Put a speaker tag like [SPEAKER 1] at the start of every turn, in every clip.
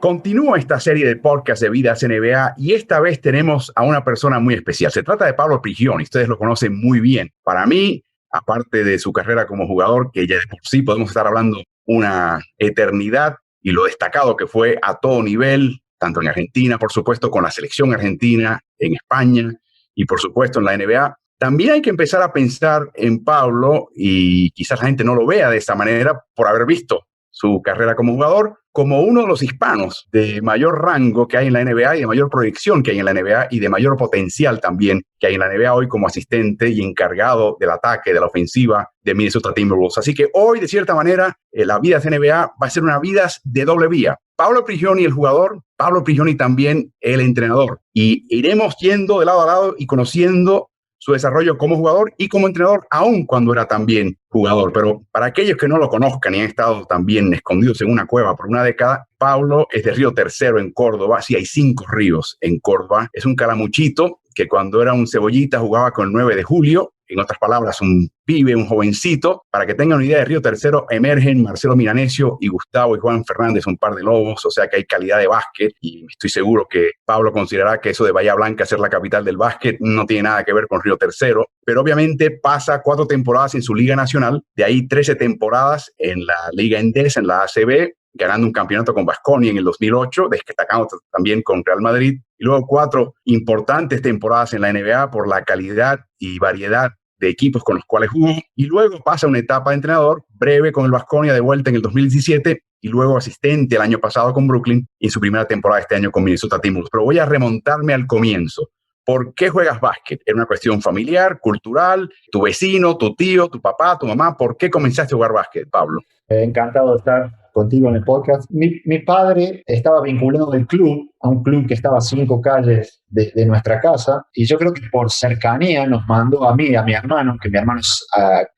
[SPEAKER 1] Continúa esta serie de podcast de Vidas NBA y esta vez tenemos a una persona muy especial. Se trata de Pablo Prigioni, ustedes lo conocen muy bien. Para mí, aparte de su carrera como jugador, que ya de por sí podemos estar hablando una eternidad y lo destacado que fue a todo nivel, tanto en Argentina, por supuesto, con la selección argentina, en España y por supuesto en la NBA. También hay que empezar a pensar en Pablo, y quizás la gente no lo vea de esta manera por haber visto su carrera como jugador, como uno de los hispanos de mayor rango que hay en la NBA y de mayor proyección que hay en la NBA y de mayor potencial también que hay en la NBA hoy como asistente y encargado del ataque, de la ofensiva de Minnesota Timberwolves. Así que hoy, de cierta manera, la Vidas NBA va a ser una Vidas de doble vía. Pablo Prigioni, el jugador, Pablo Prigioni también el entrenador. Y iremos yendo de lado a lado y conociendo su desarrollo como jugador y como entrenador, aun cuando era también jugador. Pero para aquellos que no lo conozcan y han estado también escondidos en una cueva por una década, Pablo es de Río Tercero en Córdoba. Sí, hay 5 ríos en Córdoba. Es un calamuchito que cuando era un cebollita jugaba con el 9 de julio. En otras palabras, un pibe, un jovencito. Para que tengan una idea, de Río Tercero emergen Marcelo Milanesio y Gustavo y Juan Fernández, un par de lobos, o sea que hay calidad de básquet, y estoy seguro que Pablo considerará que eso de Bahía Blanca ser la capital del básquet no tiene nada que ver con Río Tercero, pero obviamente pasa 4 temporadas en su Liga Nacional, de ahí 13 temporadas en la Liga Endesa, en la ACB, ganando un campeonato con Baskonia en el 2008, destacando también con Real Madrid, y luego 4 importantes temporadas en la NBA por la calidad y variedad de equipos con los cuales jugó, y luego pasa una etapa de entrenador breve con el Baskonia de vuelta en el 2017, y luego asistente el año pasado con Brooklyn y en su primera temporada este año con Minnesota Timberwolves. Pero voy a remontarme al comienzo. ¿Por qué juegas básquet? ¿Era una cuestión familiar, cultural, tu vecino, tu tío, tu papá, tu mamá? ¿Por qué comenzaste a jugar básquet, Pablo?
[SPEAKER 2] Encantado de estar contigo en el podcast. Mi padre estaba vinculado al club, a un club que estaba a 5 calles de nuestra casa, y yo creo que por cercanía nos mandó a mí y a mi hermano, que mi hermano es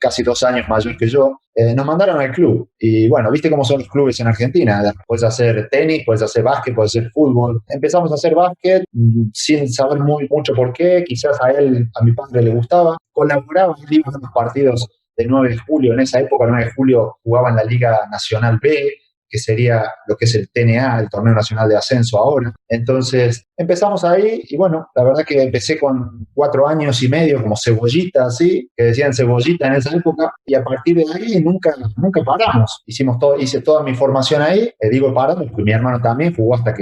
[SPEAKER 2] casi 2 años mayor que yo, nos mandaron al club. Y bueno, viste cómo son los clubes en Argentina. Puedes hacer tenis, puedes hacer básquet, puedes hacer fútbol. Empezamos a hacer básquet sin saber mucho por qué. Quizás a mi padre le gustaba. Colaboraba, iba a los partidos de 9 de julio. En esa época, 9 de julio jugaba en la Liga Nacional B, que sería lo que es el TNA, el Torneo Nacional de Ascenso ahora. Entonces empezamos ahí, y bueno, la verdad que empecé con 4 años y medio como cebollita, así, que decían cebollita en esa época, y a partir de ahí nunca paramos. Hice toda mi formación ahí, digo paramos, porque mi hermano también jugó hasta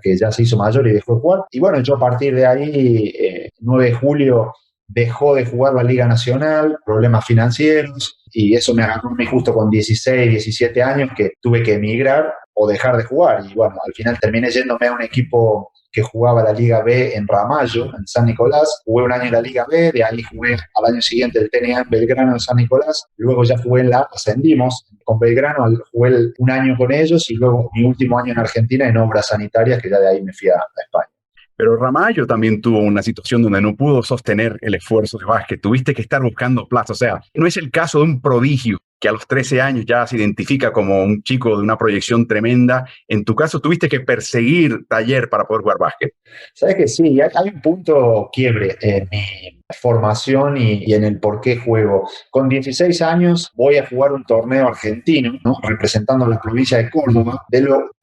[SPEAKER 2] que ya se hizo mayor y dejó de jugar. Y bueno, yo a partir de ahí, 9 de julio, dejó de jugar la Liga Nacional, problemas financieros, y eso me agarró justo con 16, 17 años, que tuve que emigrar o dejar de jugar. Y bueno, al final terminé yéndome a un equipo que jugaba la Liga B en Ramallo, en San Nicolás. Jugué un año en la Liga B, de ahí jugué al año siguiente el TNA en Belgrano, en San Nicolás. Luego ya jugué ascendimos con Belgrano, jugué un año con ellos, y luego mi último año en Argentina en obras sanitarias, que ya de ahí me fui a España.
[SPEAKER 1] Pero Ramallo también tuvo una situación donde no pudo sostener el esfuerzo de básquet. Tuviste que estar buscando plaza. O sea, no es el caso de un prodigio que a los 13 años ya se identifica como un chico de una proyección tremenda. En tu caso, tuviste que perseguir taller para poder jugar básquet.
[SPEAKER 2] Sabes que sí, hay un punto quiebre en mi formación y en el por qué juego. Con 16 años voy a jugar un torneo argentino, ¿no?, representando a la provincia de Córdoba,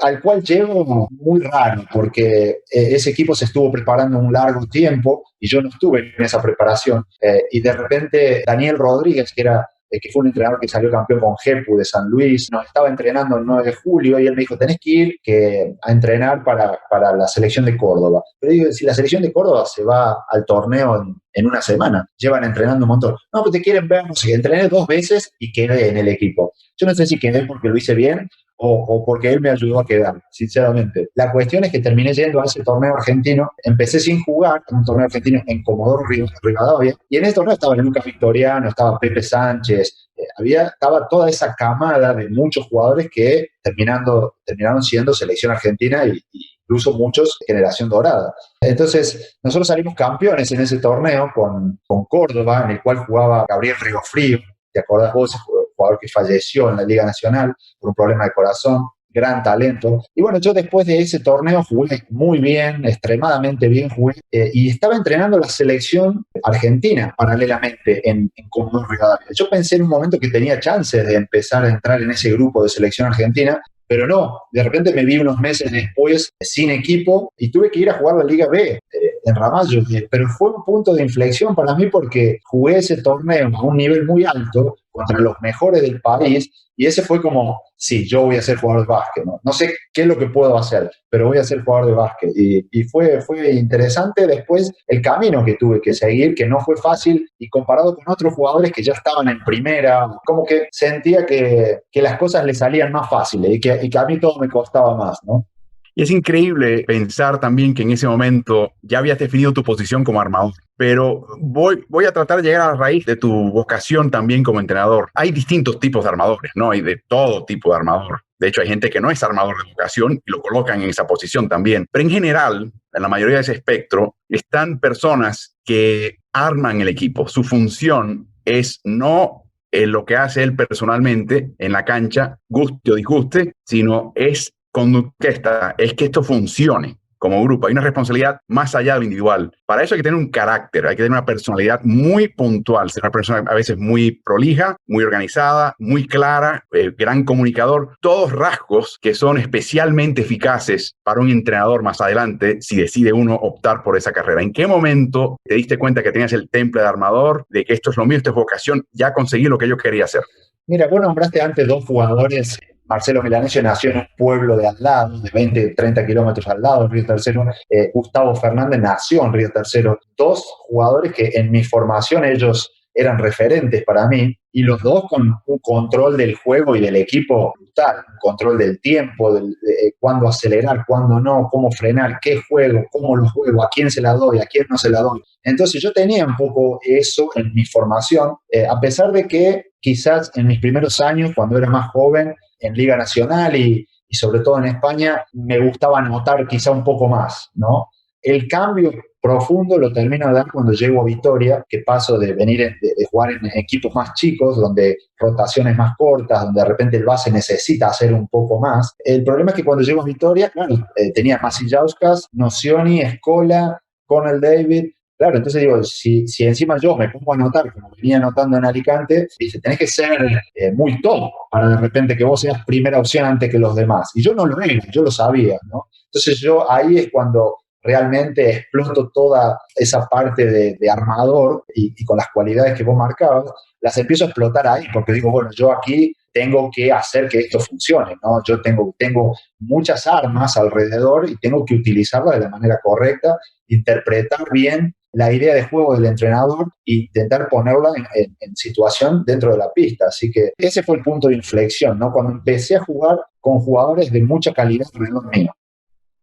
[SPEAKER 2] al cual llego muy raro, porque ese equipo se estuvo preparando un largo tiempo y yo no estuve en esa preparación. Y de repente Daniel Rodríguez, que fue un entrenador que salió campeón con Jepu de San Luis, nos estaba entrenando el 9 de julio, y él me dijo, tenés que ir a entrenar para la selección de Córdoba. Pero digo, si la selección de Córdoba se va al torneo en una semana, llevan entrenando un montón. No, pues te quieren ver, no sé, entrené 2 veces y quedé en el equipo. Yo no sé si quedé porque lo hice bien o porque él me ayudó a quedar, sinceramente. La cuestión es que terminé yendo a ese torneo argentino. Empecé sin jugar en un torneo argentino en Comodoro Rivadavia, y en ese torneo estaba Lucas Victoriano, estaba Pepe Sánchez, estaba toda esa camada de muchos jugadores que terminaron siendo selección argentina, y incluso muchos generación dorada. Entonces nosotros salimos campeones en ese torneo con Córdoba, en el cual jugaba Gabriel Riofrío. ¿Te acordás vos? Jugador que falleció en la Liga Nacional por un problema de corazón, gran talento. Y bueno, yo después de ese torneo jugué muy bien, extremadamente bien jugué, y estaba entrenando la selección argentina paralelamente en Comodoro Rivadavia. Yo pensé en un momento que tenía chances de empezar a entrar en ese grupo de selección argentina, Pero no, de repente me vi unos meses después sin equipo y tuve que ir a jugar la Liga B en Ramallo. Pero fue un punto de inflexión para mí porque jugué ese torneo a un nivel muy alto contra los mejores del país y ese fue como, sí, yo voy a ser jugador de básquet, ¿no? No sé qué es lo que puedo hacer, pero voy a ser jugador de básquet. Y fue interesante después el camino que tuve que seguir, que no fue fácil y comparado con otros jugadores que ya estaban en primera, como que sentía que las cosas le salían más fáciles y que a mí todo me costaba más, ¿no?
[SPEAKER 1] Y es increíble pensar también que en ese momento ya habías definido tu posición como armador. Pero voy a tratar de llegar a la raíz de tu vocación también como entrenador. Hay distintos tipos de armadores, ¿no? Hay de todo tipo de armador. De hecho, hay gente que no es armador de vocación y lo colocan en esa posición también. Pero en general, en la mayoría de ese espectro, están personas que arman el equipo. Su función es no lo que hace él personalmente en la cancha, guste o disguste, sino es conductista, es que esto funcione como grupo. Hay una responsabilidad más allá de lo individual. Para eso hay que tener un carácter, hay que tener una personalidad muy puntual, ser una persona a veces muy prolija, muy organizada, muy clara, gran comunicador, todos rasgos que son especialmente eficaces para un entrenador más adelante si decide uno optar por esa carrera. ¿En qué momento te diste cuenta que tenías el temple de armador, de que esto es lo mío, esto es vocación, ya conseguí lo que yo quería hacer?
[SPEAKER 2] Mira, vos nombraste antes dos jugadores. Marcelo Milanesio nació en un pueblo de al lado, de 20, 30 kilómetros al lado, Río Tercero. Gustavo Fernández nació en Río Tercero. Dos jugadores que en mi formación ellos eran referentes para mí y los dos con un control del juego y del equipo brutal, un control del tiempo, de cuándo acelerar, cuándo no, cómo frenar, qué juego, cómo lo juego, a quién se la doy, a quién no se la doy. Entonces yo tenía un poco eso en mi formación, a pesar de que quizás en mis primeros años, cuando era más joven, en Liga Nacional y sobre todo en España, me gustaba anotar quizá un poco más, ¿no? El cambio profundo lo termino de dar cuando llego a Vitoria, que paso de venir de jugar en equipos más chicos, donde rotaciones más cortas, donde de repente el base necesita hacer un poco más. El problema es que cuando llego a Vitoria, claro, tenía Masillauskas, Nocioni, Escola, Cornell David. Claro, entonces digo, si encima yo me pongo a anotar, como venía anotando en Alicante, dice, tenés que ser muy top para de repente que vos seas primera opción antes que los demás. Y yo no lo era, yo lo sabía, ¿no? Entonces yo ahí es cuando realmente exploto toda esa parte de armador y con las cualidades que vos marcabas, las empiezo a explotar ahí, porque digo, bueno, yo aquí tengo que hacer que esto funcione, ¿no? Yo tengo muchas armas alrededor y tengo que utilizarlas de la manera correcta, interpretar bien la idea de juego del entrenador e intentar ponerla en situación dentro de la pista. Así que ese fue el punto de inflexión, ¿no? Cuando empecé a jugar con jugadores de mucha calidad alrededor mío.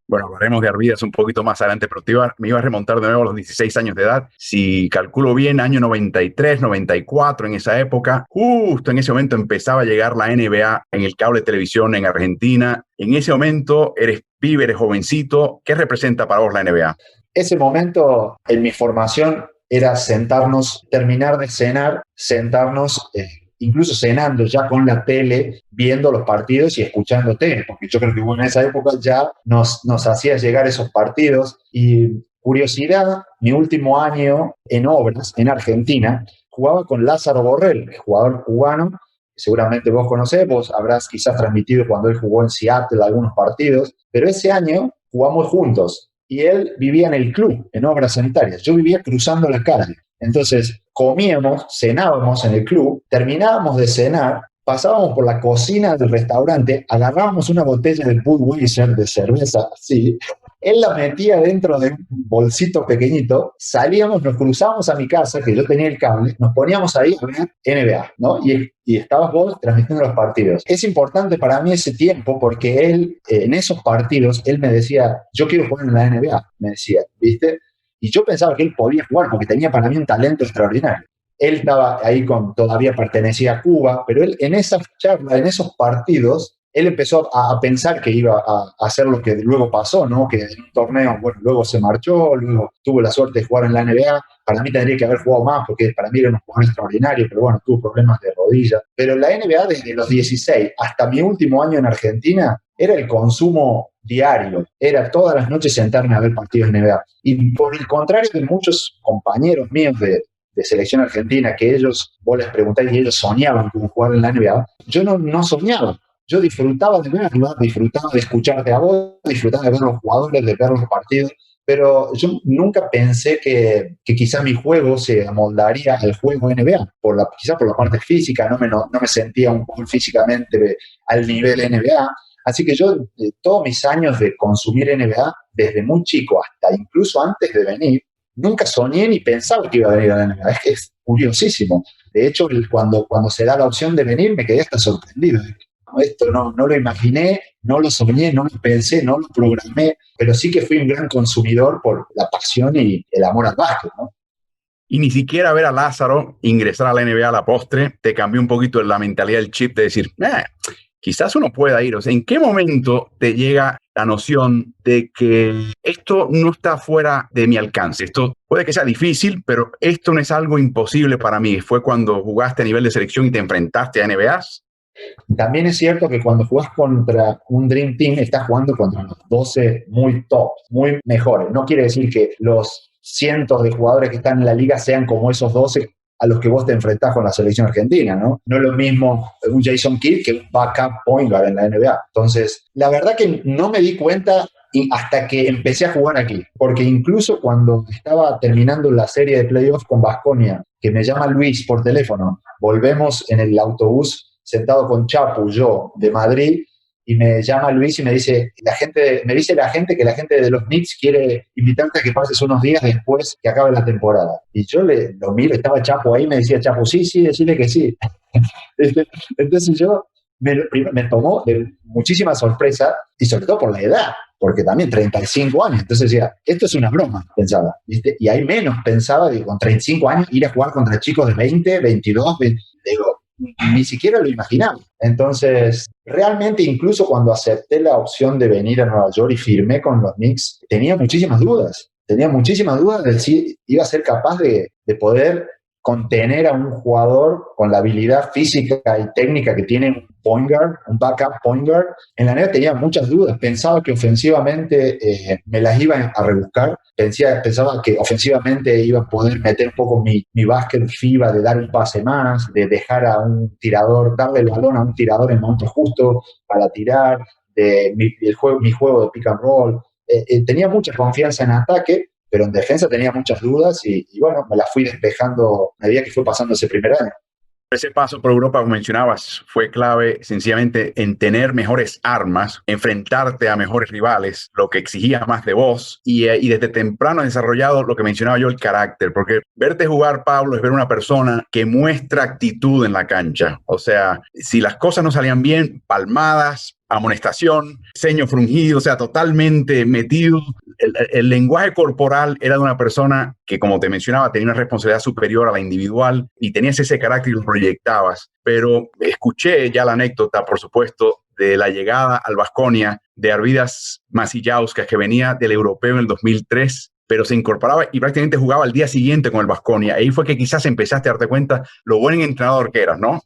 [SPEAKER 1] Bueno, hablaremos de Arvidas un poquito más adelante, pero me iba a remontar de nuevo a los 16 años de edad. Si calculo bien, año 93, 94, en esa época, justo en ese momento empezaba a llegar la NBA en el cable de televisión en Argentina. En ese momento eres pibe, eres jovencito. ¿Qué representa para vos la NBA?
[SPEAKER 2] Ese momento en mi formación era sentarnos, terminar de cenar, sentarnos, incluso cenando ya con la tele, viendo los partidos y escuchándote, porque yo creo que bueno, en esa época ya nos hacía llegar esos partidos. Y curiosidad, mi último año en Obras, en Argentina, jugaba con Lázaro Borrell, jugador cubano, que seguramente vos conocés, vos habrás quizás transmitido cuando él jugó en Seattle algunos partidos, pero ese año jugamos juntos y él vivía en el club, en Obras Sanitarias. Yo vivía cruzando la calle. Entonces, comíamos, cenábamos en el club, terminábamos de cenar, pasábamos por la cocina del restaurante, agarrábamos una botella de Budweiser de cerveza así, él la metía dentro de un bolsito pequeñito, salíamos, nos cruzábamos a mi casa, que yo tenía el cable, nos poníamos ahí a ver NBA, ¿no? Y estabas vos transmitiendo los partidos. Es importante para mí ese tiempo porque él, en esos partidos, él me decía, yo quiero jugar en la NBA, me decía, ¿viste? Y yo pensaba que él podía jugar porque tenía para mí un talento extraordinario. Él estaba ahí todavía pertenecía a Cuba, pero él en esas charlas, en esos partidos, él empezó a pensar que iba a hacer lo que luego pasó, ¿no? Que en un torneo, bueno, luego se marchó, luego tuvo la suerte de jugar en la NBA. Para mí tendría que haber jugado más porque para mí era un jugador extraordinario, pero bueno, tuvo problemas de rodilla. Pero la NBA desde los 16 hasta mi último año en Argentina era el consumo diario, era todas las noches sentarme a ver partidos de NBA. Y por el contrario de muchos compañeros míos de selección argentina, que ellos, vos les preguntáis y ellos soñaban con jugar en la NBA, yo no soñaba. yo disfrutaba de verlo, disfrutaba de escucharte a vos, disfrutaba de ver los jugadores, de ver los partidos, pero yo nunca pensé que quizá mi juego se amoldaría al juego NBA, quizá por la parte física, no me sentía un poco físicamente al nivel NBA. Así que yo, todos mis años de consumir NBA, desde muy chico hasta incluso antes de venir, nunca soñé ni pensaba que iba a venir a la NBA. Es que es curiosísimo. De hecho, cuando se da la opción de venir, me quedé hasta sorprendido. Esto no lo imaginé, no lo soñé, no lo pensé, no lo programé, pero sí que fui un gran consumidor por la pasión y el amor al básquet, ¿no?
[SPEAKER 1] Y ni siquiera ver a Lázaro ingresar a la NBA a la postre te cambió un poquito la mentalidad del chip de decir, quizás uno pueda ir. O sea, ¿en qué momento te llega la noción de que esto no está fuera de mi alcance? Esto puede que sea difícil, pero esto no es algo imposible para mí. ¿Fue cuando jugaste a nivel de selección y te enfrentaste a NBAs?
[SPEAKER 2] También es cierto que cuando jugás contra un Dream Team, estás jugando contra los 12 muy top, muy mejores. No quiere decir que los cientos de jugadores que están en la liga sean como esos 12 a los que vos te enfrentás con la selección argentina, ¿no? No es lo mismo un Jason Kidd que un backup point guard en la NBA. Entonces, la verdad que no me di cuenta hasta que empecé a jugar aquí, porque incluso cuando estaba terminando la serie de playoffs con Baskonia, que me llama Luis por teléfono, volvemos en el autobús sentado con Chapu, yo, de Madrid, y me llama Luis y me dice la gente que la gente de los Knicks quiere invitarte a que pases unos días después que acabe la temporada. Y yo lo miro, estaba Chapu ahí, me decía Chapu, sí, decirle que sí. Entonces yo me tomó de muchísima sorpresa, y sobre todo por la edad, porque también 35 años, entonces decía, esto es una broma, pensaba, ¿viste? Y ahí menos pensaba de con 35 años ir a jugar contra chicos de 20, 22, 20, digo, ni siquiera lo imaginaba. Entonces, realmente, incluso cuando acepté la opción de venir a Nueva York y firmé con los Knicks, tenía muchísimas dudas de si iba a ser capaz de poder contener a un jugador con la habilidad física y técnica que tiene un point guard, un backup point guard. En la NBA tenía muchas dudas, pensaba que ofensivamente me las iba a rebuscar, pensaba que ofensivamente iba a poder meter un poco mi básquet FIBA de dar un pase más, de dejar a un tirador, darle el balón a un tirador en el momento justo para tirar, mi juego de pick and roll. Tenía mucha confianza en ataque, pero en defensa tenía muchas dudas y bueno, me las fui despejando a medida que fue pasando ese primer año.
[SPEAKER 1] Ese paso por Europa, como mencionabas, fue clave sencillamente en tener mejores armas, enfrentarte a mejores rivales, lo que exigía más de vos y desde temprano desarrollado lo que mencionaba yo, el carácter, porque verte jugar, Pablo, es ver una persona que muestra actitud en la cancha. O sea, si las cosas no salían bien, palmadas, amonestación, ceño fruncido, o sea, totalmente metido. El lenguaje corporal era de una persona que, como te mencionaba, tenía una responsabilidad superior a la individual y tenías ese carácter y lo proyectabas. Pero escuché ya la anécdota, por supuesto, de la llegada al Baskonia de Arvidas Masillauskas, que venía del europeo en el 2003, pero se incorporaba y prácticamente jugaba al día siguiente con el Baskonia. Ahí fue que quizás empezaste a darte cuenta lo buen entrenador que eras, ¿no?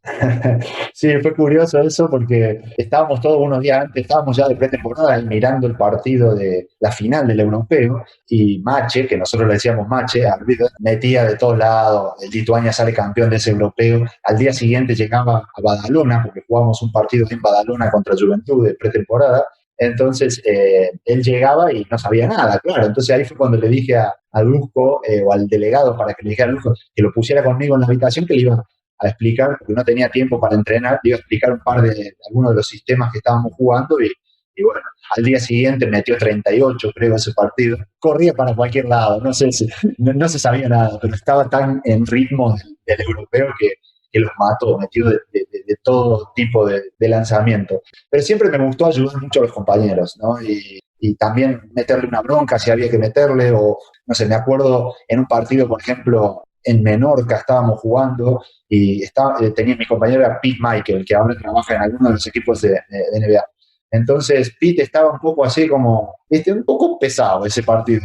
[SPEAKER 2] Sí, fue curioso eso porque estábamos todos unos días antes, estábamos ya de pretemporada mirando el partido de la final del europeo y Mache, que nosotros le decíamos Mache, metía de todos lados, el Lituania sale campeón de ese europeo. Al día siguiente llegaba a Badalona, porque jugábamos un partido en Badalona contra Juventud de pretemporada. Entonces, él llegaba y no sabía nada, claro. Entonces ahí fue cuando le dije a Dusko, o al delegado para que le dijera a Dusko que lo pusiera conmigo en la habitación, que le iba a explicar, porque no tenía tiempo para entrenar, le iba a explicar algunos de los sistemas que estábamos jugando y bueno, al día siguiente metió 38, creo, ese partido. Corría para cualquier lado, no sé, no se sabía nada, pero estaba tan en ritmo del europeo que los mató, metió de todo tipo de lanzamiento. Pero siempre me gustó ayudar mucho a los compañeros, ¿no? Y también meterle una bronca si había que meterle, o no sé, me acuerdo en un partido, por ejemplo, en Menorca estábamos jugando y tenía mi compañero era Pete Michael, que ahora trabaja en algunos de los equipos de NBA. Entonces Pete estaba un poco así como viste, un poco pesado ese partido.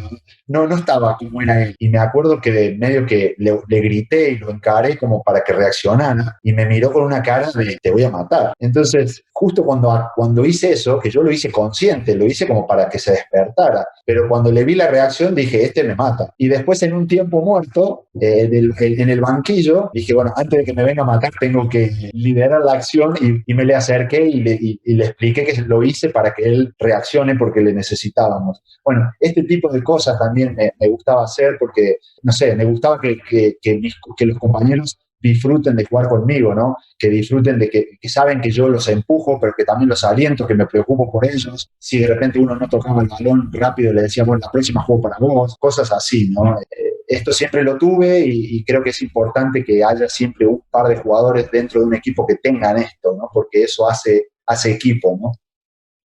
[SPEAKER 2] No estaba como era él. Y me acuerdo que de medio que le grité y lo encaré como para que reaccionara y me miró con una cara de te voy a matar. Entonces, justo cuando hice eso, que yo lo hice consciente, lo hice como para que se despertara, pero cuando le vi la reacción dije, este me mata. Y después en un tiempo muerto, en el banquillo, dije, bueno, antes de que me venga a matar tengo que liderar la acción y me le acerqué y le expliqué que lo hice para que él reaccione porque le necesitábamos. Bueno, este tipo de cosas también me gustaba hacer porque, no sé, me gustaba que los compañeros disfruten de jugar conmigo, ¿no? Que disfruten de que saben que yo los empujo, pero que también los aliento, que me preocupo por ellos. Si de repente uno no tocaba el balón rápido, le decía, bueno, la próxima juego para vos, cosas así, ¿no? Esto siempre lo tuve y creo que es importante que haya siempre un par de jugadores dentro de un equipo que tengan esto, ¿no? Porque eso hace equipo, ¿no?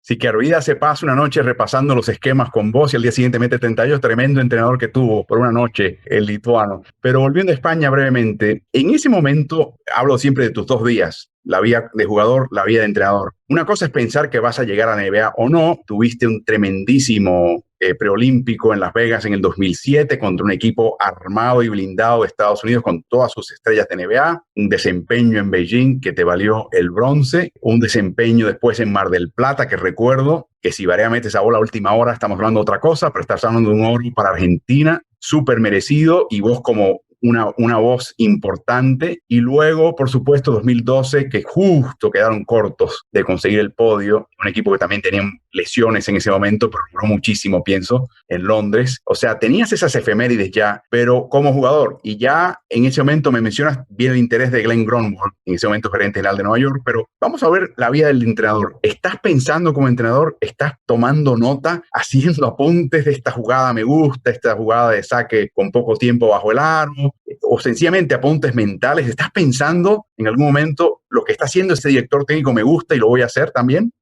[SPEAKER 1] Sí, que Arvida se pasa una noche repasando los esquemas con vos y al día siguiente mete 32, tremendo entrenador que tuvo por una noche el lituano. Pero volviendo a España brevemente, en ese momento hablo siempre de tus 2 días, la vida de jugador, la vida de entrenador. Una cosa es pensar que vas a llegar a NBA o no. Tuviste un tremendísimo preolímpico en Las Vegas en el 2007 contra un equipo armado y blindado de Estados Unidos con todas sus estrellas de NBA, un desempeño en Beijing que te valió el bronce, un desempeño después en Mar del Plata que recuerdo que si Barea mete esa bola a última hora estamos hablando de otra cosa, pero estás hablando de un oro para Argentina, súper merecido, y vos como una voz importante. Y luego, por supuesto, 2012, que justo quedaron cortos de conseguir el podio. Un equipo que también tenía lesiones en ese momento, pero logró muchísimo, pienso, en Londres. O sea, tenías esas efemérides ya, pero como jugador. Y ya en ese momento me mencionas bien el interés de Glenn Grunwald, en ese momento gerente general de Nueva York, pero vamos a ver la vida del entrenador. ¿Estás pensando como entrenador? ¿Estás tomando nota, haciendo apuntes de esta jugada me gusta, esta jugada de saque con poco tiempo bajo el aro? O sencillamente apuntes mentales. ¿Estás pensando en algún momento lo que está haciendo este director técnico me gusta y lo voy a hacer también?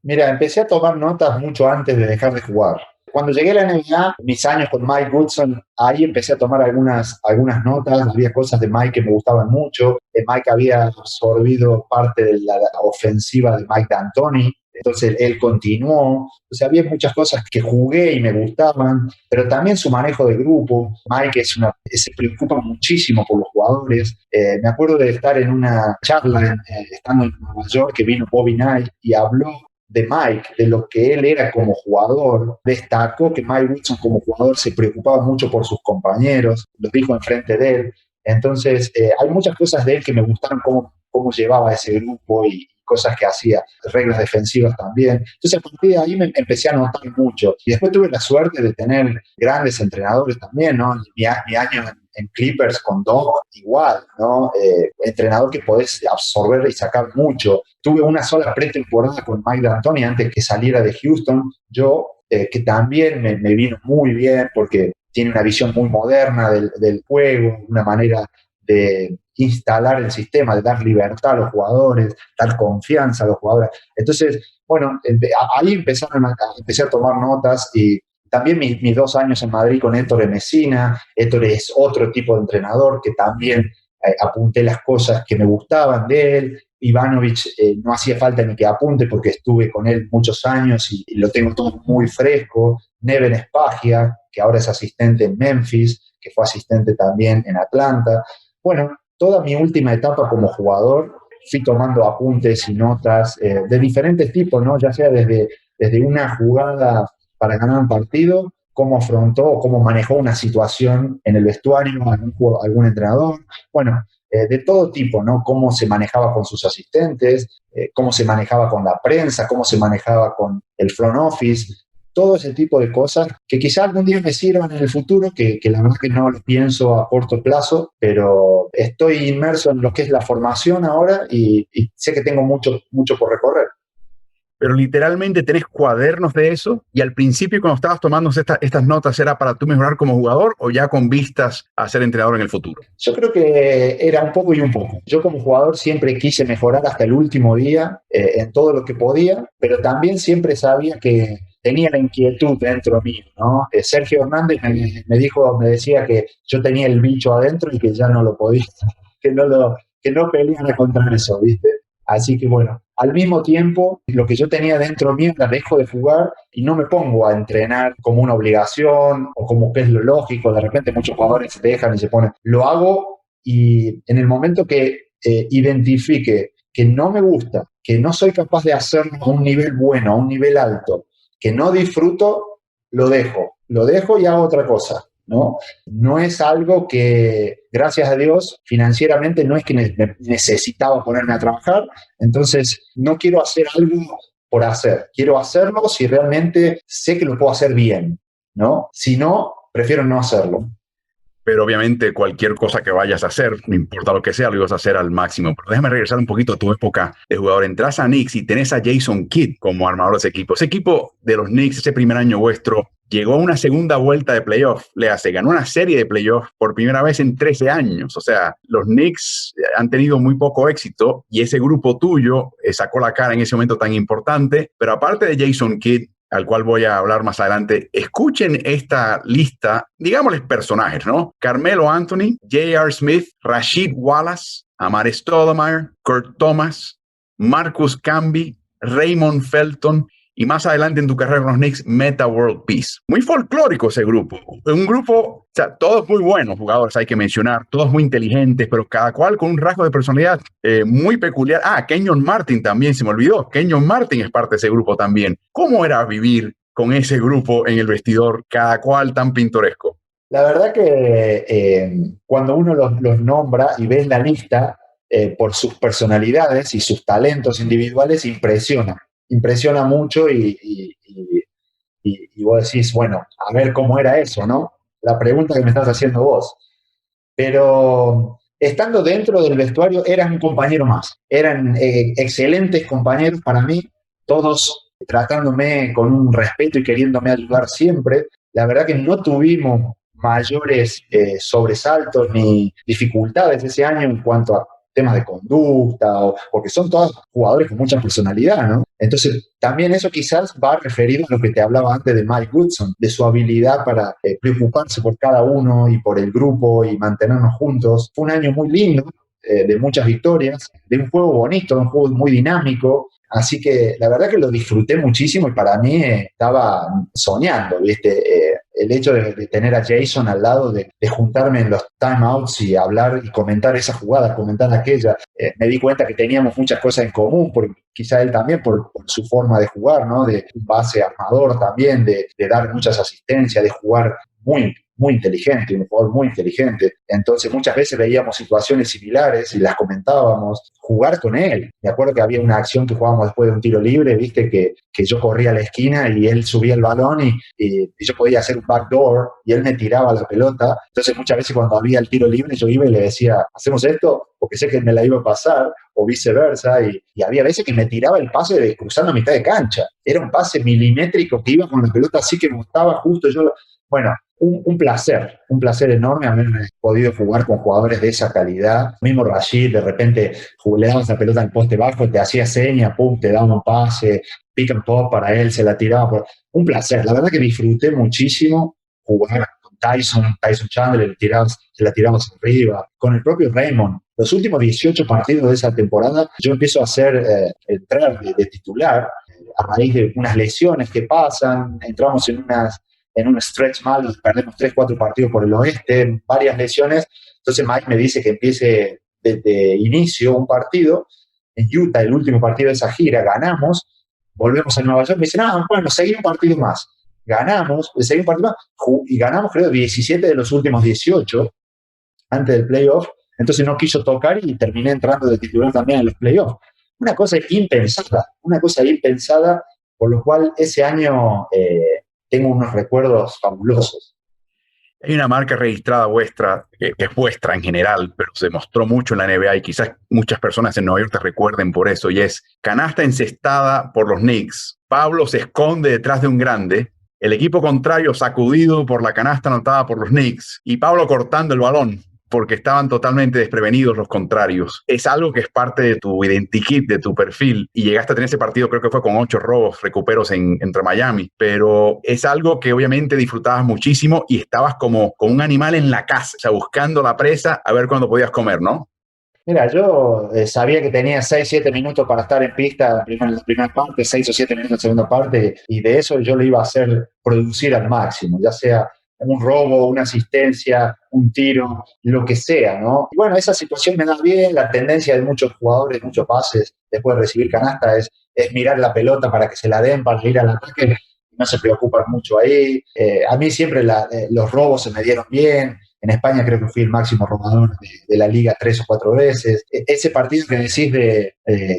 [SPEAKER 2] Mira, empecé a tomar notas mucho antes de dejar de jugar. Cuando llegué a la NBA, mis años con Mike Woodson, ahí empecé a tomar algunas notas. Había cosas de Mike que me gustaban mucho. Mike había absorbido parte de la ofensiva de Mike D'Antoni. Entonces él continuó. O sea, había muchas cosas que jugué y me gustaban, pero también su manejo de grupo. Mike se preocupa muchísimo por los jugadores. Me acuerdo de estar en una charla estando en Nueva York que vino Bobby Knight y habló de Mike, de lo que él era como jugador. Destacó que Mike Woodson como jugador se preocupaba mucho por sus compañeros, lo dijo enfrente de él. Entonces, hay muchas cosas de él que me gustaron cómo llevaba ese grupo y cosas que hacía, reglas defensivas también. Entonces, a partir de ahí me empecé a notar mucho. Y después tuve la suerte de tener grandes entrenadores también, ¿no? Mi año en Clippers con Doc, igual, ¿no? Entrenador que podés absorber y sacar mucho. Tuve una sola pretemporada con Mike D'Antoni antes que saliera de Houston. Que también me vino muy bien porque tiene una visión muy moderna del juego, una manera de instalar el sistema, de dar libertad a los jugadores, dar confianza a los jugadores. Entonces, bueno, ahí empecé a tomar notas y también mis 2 años en Madrid con Héctor Messina. Héctor es otro tipo de entrenador que también apunté las cosas que me gustaban de él. Ivanovic no hacía falta ni que apunte porque estuve con él muchos años y lo tengo todo muy fresco. Neven Spagia, que ahora es asistente en Memphis, que fue asistente también en Atlanta. Bueno, toda mi última etapa como jugador fui tomando apuntes y notas de diferentes tipos, ¿no? Ya sea desde una jugada para ganar un partido, cómo afrontó o cómo manejó una situación en el vestuario algún entrenador. Bueno, de todo tipo, ¿no? Cómo se manejaba con sus asistentes, cómo se manejaba con la prensa, cómo se manejaba con el front office, todo ese tipo de cosas que quizá algún día me sirvan en el futuro, que la verdad que no lo pienso a corto plazo, pero estoy inmerso en lo que es la formación ahora y sé que tengo mucho por recorrer.
[SPEAKER 1] Pero literalmente tenés cuadernos de eso, y al principio cuando estabas tomando estas notas, ¿era para tú mejorar como jugador o ya con vistas a ser entrenador en el futuro?
[SPEAKER 2] Yo creo que era un poco y un poco. Yo como jugador siempre quise mejorar hasta el último día en todo lo que podía, pero también siempre sabía que tenía la inquietud dentro mío, ¿no? Sergio Hernández me decía que yo tenía el bicho adentro y que ya no lo podía, que no peleara contra eso, ¿viste? Así que bueno, al mismo tiempo, lo que yo tenía dentro mío la dejo de jugar y no me pongo a entrenar como una obligación o como que es lo lógico. De repente muchos jugadores se dejan y se ponen, lo hago y en el momento que identifique que no me gusta, que no soy capaz de hacerlo a un nivel bueno, a un nivel alto, que no disfruto, lo dejo y hago otra cosa, ¿no? No es algo que, gracias a Dios, financieramente no es que necesitaba ponerme a trabajar, entonces no quiero hacer algo por hacer, quiero hacerlo si realmente sé que lo puedo hacer bien, ¿no? Si no, prefiero no hacerlo.
[SPEAKER 1] Pero obviamente cualquier cosa que vayas a hacer, no importa lo que sea, lo ibas a hacer al máximo. Pero déjame regresar un poquito a tu época de jugador. Entras a Knicks y tenés a Jason Kidd como armador de ese equipo. Ese equipo de los Knicks, ese primer año vuestro, llegó a una segunda vuelta de playoff. Ganó una serie de playoff por primera vez en 13 años. O sea, los Knicks han tenido muy poco éxito y ese grupo tuyo sacó la cara en ese momento tan importante. Pero aparte de Jason Kidd, al cual voy a hablar más adelante, escuchen esta lista, digámosles personajes, ¿no? Carmelo Anthony, J.R. Smith, Rasheed Wallace, Amare Stoudemire, Kurt Thomas, Marcus Camby, Raymond Felton y más adelante en tu carrera con los Knicks, Metta World Peace. Muy folclórico ese grupo. Un grupo, o sea, todos muy buenos jugadores, hay que mencionar, todos muy inteligentes, pero cada cual con un rasgo de personalidad muy peculiar. Kenyon Martin también, se me olvidó. Kenyon Martin es parte de ese grupo también. ¿Cómo era vivir con ese grupo en el vestidor, cada cual tan pintoresco?
[SPEAKER 2] La verdad que cuando uno los nombra y ves la lista, por sus personalidades y sus talentos individuales, impresiona mucho y vos decís, bueno, a ver cómo era eso, ¿no? La pregunta que me estás haciendo vos. Pero estando dentro del vestuario, eran un compañero más. Eran excelentes compañeros para mí, todos tratándome con un respeto y queriéndome ayudar siempre. La verdad que no tuvimos mayores sobresaltos ni dificultades ese año en cuanto a temas de conducta, porque son todos jugadores con mucha personalidad, ¿no? Entonces, también eso quizás va referido a lo que te hablaba antes de Mike Woodson, de su habilidad para preocuparse por cada uno y por el grupo y mantenernos juntos. Fue un año muy lindo, de muchas victorias, de un juego bonito, un juego muy dinámico. Así que la verdad que lo disfruté muchísimo y para mí estaba soñando, ¿viste? El hecho de tener a Jason al lado, de juntarme en los timeouts y hablar y comentar esa jugada, comentar aquella, me di cuenta que teníamos muchas cosas en común, quizá él también por su forma de jugar, ¿no? De un base armador también, de dar muchas asistencias, de jugar muy inteligente, un jugador muy inteligente. Entonces muchas veces veíamos situaciones similares y las comentábamos. Jugar con él. Me acuerdo que había una acción que jugábamos después de un tiro libre, viste, que yo corría a la esquina y él subía el balón y yo podía hacer un backdoor y él me tiraba la pelota. Entonces muchas veces cuando había el tiro libre yo iba y le decía, ¿hacemos esto? Porque sé que me la iba a pasar o viceversa. Y había veces que me tiraba el pase cruzando a mitad de cancha. Era un pase milimétrico que iba con la pelota así que botaba justo. Bueno, un placer enorme haber podido jugar con jugadores de esa calidad. Mismo Rashid, de repente le dabas la pelota al poste bajo, te hacía seña, pum, te daba un pase, pick and pop para él, se la tiraba. Un placer, la verdad que disfruté muchísimo jugar con Tyson Chandler, se la tiramos arriba, con el propio Raymond. Los últimos 18 partidos de esa temporada, yo empiezo a entrar de titular a raíz de unas lesiones que pasan, entramos en un stretch malo, perdemos 3-4 partidos por el oeste, varias lesiones. Entonces Mike me dice que empiece desde inicio un partido. En Utah, el último partido de esa gira, ganamos, volvemos a Nueva York, me dice, no, bueno, seguí un partido más. Ganamos, seguí un partido más, y ganamos creo 17 de los últimos 18 antes del playoff. Entonces no quiso tocar y terminé entrando de titular también en los playoffs. Una cosa impensada, por lo cual ese año tengo unos recuerdos fabulosos.
[SPEAKER 1] Hay una marca registrada vuestra, que es vuestra en general, pero se mostró mucho en la NBA y quizás muchas personas en Nueva York te recuerden por eso, y es canasta encestada por los Knicks. Pablo se esconde detrás de un grande, el equipo contrario sacudido por la canasta anotada por los Knicks y Pablo cortando el balón porque estaban totalmente desprevenidos los contrarios. Es algo que es parte de tu identikit, de tu perfil, y llegaste a tener ese partido, creo que fue con 8 robos, recuperos entre Miami, pero es algo que obviamente disfrutabas muchísimo y estabas como un animal en la casa, o sea, buscando la presa a ver cuándo podías comer, ¿no?
[SPEAKER 2] Mira, yo sabía que tenía 6 7 minutos para estar en pista en la primera parte, 6 o 7 minutos en la segunda parte, y de eso yo lo iba a hacer producir al máximo, ya sea un robo, una asistencia, un tiro, lo que sea, ¿no? Y bueno, esa situación me da bien, la tendencia de muchos jugadores, muchos pases, después de recibir canasta, es mirar la pelota para que se la den, para ir al ataque, no se preocupan mucho ahí. A mí siempre los robos se me dieron bien. En España creo que fui el máximo robador de la liga 3 o 4 veces. Ese partido que decís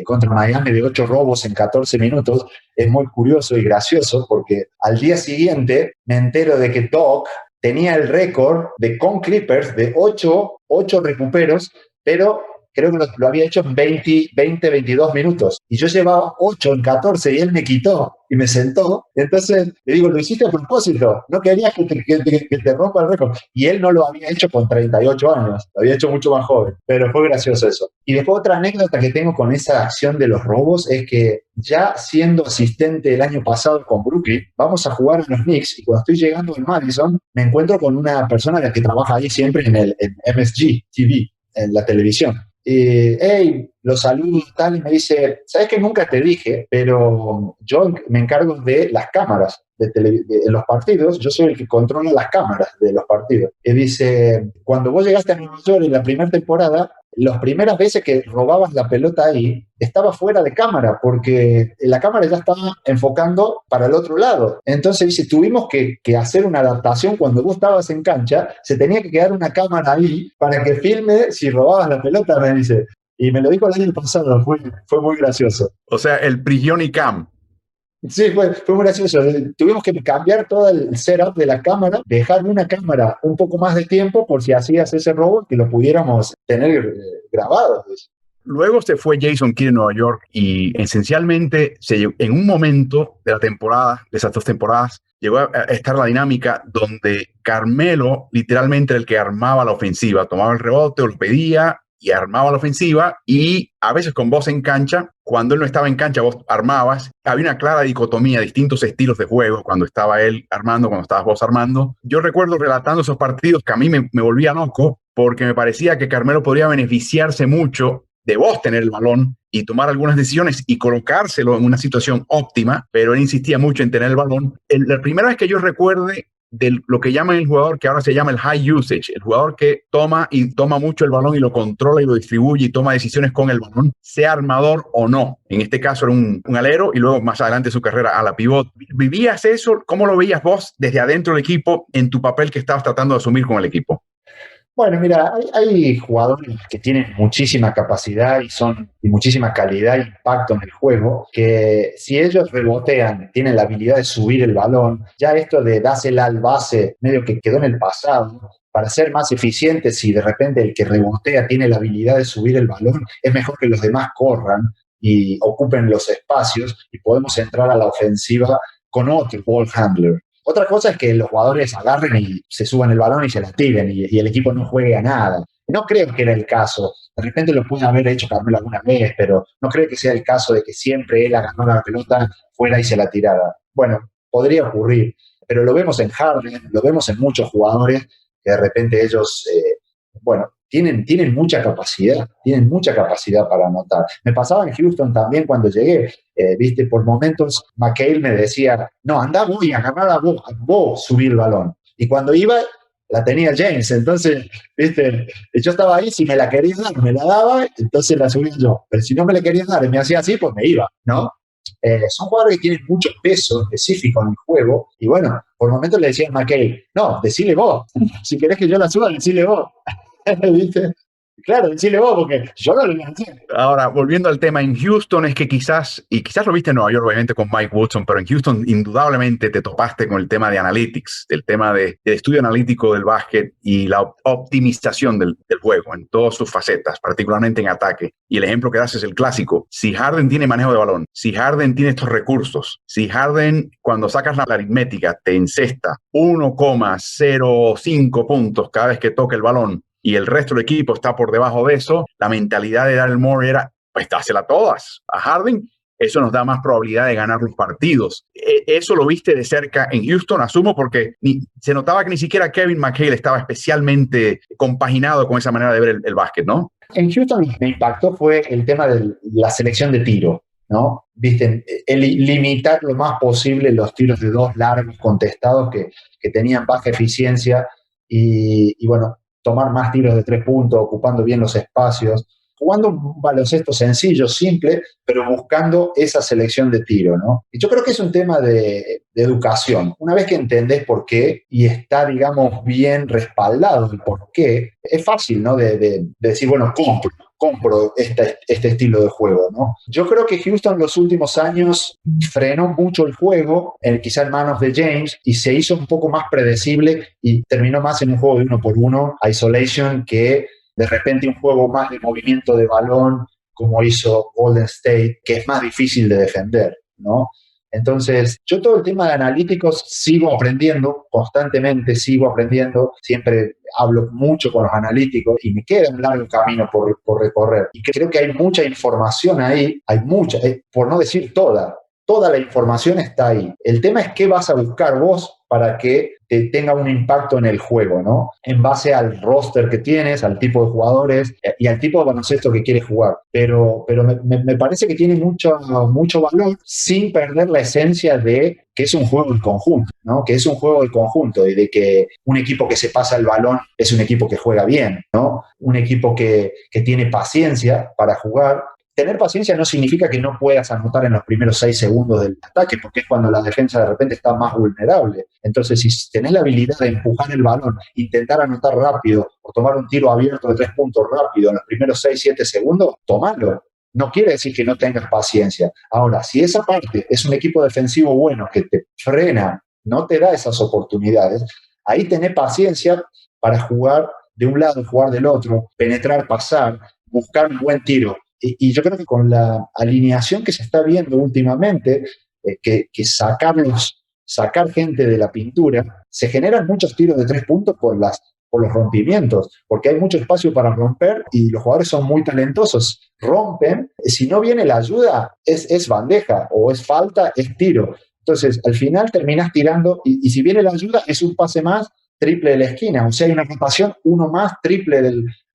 [SPEAKER 2] contra Miami de 8 robos en 14 minutos es muy curioso y gracioso porque al día siguiente me entero de que Doc tenía el récord con Clippers de 8 recuperos, pero creo que lo había hecho en 20, 22 minutos. Y yo llevaba 8 en 14 y él me quitó y me sentó. Entonces le digo, lo hiciste a propósito, no querías que te rompa el récord. Y él no lo había hecho con 38 años, lo había hecho mucho más joven. Pero fue gracioso eso. Y después otra anécdota que tengo con esa acción de los robos es que ya siendo asistente el año pasado con Brooklyn, vamos a jugar a los Knicks y cuando estoy llegando al Madison, me encuentro con una persona que trabaja ahí siempre en MSG TV, en la televisión. Hey, lo saludo tal, y me dice, ¿sabes que nunca te dije? Pero yo me encargo de las cámaras en los partidos, yo soy el que controla las cámaras de los partidos. Y dice, cuando vos llegaste a Nueva York en la primera temporada, las primeras veces que robabas la pelota ahí, estaba fuera de cámara, porque la cámara ya estaba enfocando para el otro lado. Entonces dice, tuvimos que hacer una adaptación cuando vos estabas en cancha, se tenía que quedar una cámara ahí para que filme si robabas la pelota, me dice. Y me lo dijo el año pasado, fue muy gracioso.
[SPEAKER 1] O sea, el Prigioni Cam.
[SPEAKER 2] Sí, fue muy gracioso. Tuvimos que cambiar todo el setup de la cámara, dejar una cámara un poco más de tiempo por si hacías ese robo, que lo pudiéramos tener grabado.
[SPEAKER 1] Luego se fue Jason Kidd en Nueva York y esencialmente en un momento de la temporada, de esas 2 temporadas, llegó a estar la dinámica donde Carmelo literalmente era el que armaba la ofensiva, tomaba el rebote o lo pedía y armaba la ofensiva, y a veces con vos en cancha, cuando él no estaba en cancha, vos armabas. Había una clara dicotomía, distintos estilos de juego, cuando estaba él armando, cuando estabas vos armando. Yo recuerdo relatando esos partidos que a mí me volvía loco, porque me parecía que Carmelo podría beneficiarse mucho de vos tener el balón y tomar algunas decisiones y colocárselo en una situación óptima, pero él insistía mucho en tener el balón. La primera vez que yo recuerde de lo que llaman el jugador que ahora se llama el high usage, el jugador que toma mucho el balón y lo controla y lo distribuye y toma decisiones con el balón, sea armador o no. En este caso era un alero y luego más adelante su carrera a la pivot. ¿Vivías eso? ¿Cómo lo veías vos desde adentro del equipo en tu papel que estabas tratando de asumir con el equipo?
[SPEAKER 2] Bueno, mira, hay jugadores que tienen muchísima capacidad y muchísima calidad e impacto en el juego, que si ellos rebotean, tienen la habilidad de subir el balón, ya esto de dásela al base medio que quedó en el pasado. Para ser más eficientes, si de repente el que rebotea tiene la habilidad de subir el balón, es mejor que los demás corran y ocupen los espacios y podemos entrar a la ofensiva con otro ball handler. Otra cosa es que los jugadores agarren y se suban el balón y se la tiren y el equipo no juegue a nada. No creo que era el caso. De repente lo puede haber hecho Carmelo alguna vez, pero no creo que sea el caso de que siempre él agarrara la pelota fuera y se la tirara. Bueno, podría ocurrir, pero lo vemos en Harden, lo vemos en muchos jugadores que de repente ellos, tienen mucha capacidad para anotar. Me pasaba en Houston también cuando llegué, viste, por momentos McHale me decía, no, anda vos y agarrá a vos subir el balón. Y cuando iba, la tenía James, entonces, viste, yo estaba ahí, si me la quería dar, me la daba, entonces la subía yo. Pero si no me la quería dar y me hacía así, pues me iba, ¿no? Son jugadores que tienen mucho peso específico en el juego, y bueno, por momentos le decía a McHale, no, decile vos, si querés que yo la suba, decile vos. ¿Viste? Claro, decirle vos, porque yo no lo voy a hacer.
[SPEAKER 1] Ahora, volviendo al tema, en Houston es que quizás lo viste en Nueva York, obviamente, con Mike Woodson, pero en Houston indudablemente te topaste con el tema de analytics, el tema del estudio analítico del básquet y la optimización del juego en todas sus facetas, particularmente en ataque. Y el ejemplo que das es el clásico. Si Harden tiene manejo de balón, si Harden tiene estos recursos, si Harden, cuando sacas la aritmética, te encesta 1,05 puntos cada vez que toca el balón, y el resto del equipo está por debajo de eso, la mentalidad de Daryl Morey era, pues dásela todas a Harden. Eso nos da más probabilidad de ganar los partidos. Eso lo viste de cerca en Houston, asumo, porque se notaba que ni siquiera Kevin McHale estaba especialmente compaginado con esa manera de ver el básquet, ¿no?
[SPEAKER 2] En Houston me impactó fue el tema de la selección de tiro, ¿no? Viste, limitar lo más posible los tiros de dos largos contestados que tenían baja eficiencia y bueno, tomar más tiros de 3 puntos, ocupando bien los espacios, jugando un baloncesto sencillo, simple, pero buscando esa selección de tiro, ¿no? Y yo creo que es un tema de educación. Una vez que entendés por qué y está, digamos, bien respaldado el por qué, es fácil, ¿no? De decir, bueno, compro este estilo de juego, ¿no? Yo creo que Houston en los últimos años frenó mucho el juego, quizá en manos de James, y se hizo un poco más predecible y terminó más en un juego de 1-por-1, isolation, que de repente un juego más de movimiento de balón, como hizo Golden State, que es más difícil de defender, ¿no? Entonces, yo todo el tema de analíticos sigo aprendiendo, constantemente sigo aprendiendo, siempre hablo mucho con los analíticos y me queda un largo camino por recorrer. Y creo que hay mucha información ahí, hay mucha, por no decir toda la información está ahí. El tema es qué vas a buscar vos para que te tenga un impacto en el juego, ¿no? En base al roster que tienes, al tipo de jugadores y al tipo de baloncesto que quieres jugar. Pero me parece que tiene mucho valor sin perder la esencia de que es un juego en conjunto, ¿no? Que es un juego de conjunto y de que un equipo que se pasa el balón es un equipo que juega bien, ¿no? Un equipo que tiene paciencia para jugar. Tener paciencia no significa que no puedas anotar en los primeros 6 segundos del ataque, porque es cuando la defensa de repente está más vulnerable. Entonces, si tenés la habilidad de empujar el balón, intentar anotar rápido o tomar un tiro abierto de 3 puntos rápido en los primeros 6, 7 segundos, tomalo. No quiere decir que no tengas paciencia. Ahora, si esa parte es un equipo defensivo bueno que te frena, no te da esas oportunidades, ahí tenés paciencia para jugar de un lado, jugar del otro, penetrar, pasar, buscar un buen tiro. Y yo creo que con la alineación que se está viendo últimamente, que sacar gente de la pintura, se generan muchos tiros de 3 puntos por los rompimientos, porque hay mucho espacio para romper y los jugadores son muy talentosos, rompen, si no viene la ayuda es bandeja o es falta, es tiro. Entonces al final terminás tirando y si viene la ayuda es un pase más, triple de la esquina, o sea hay una rotación, uno más, triple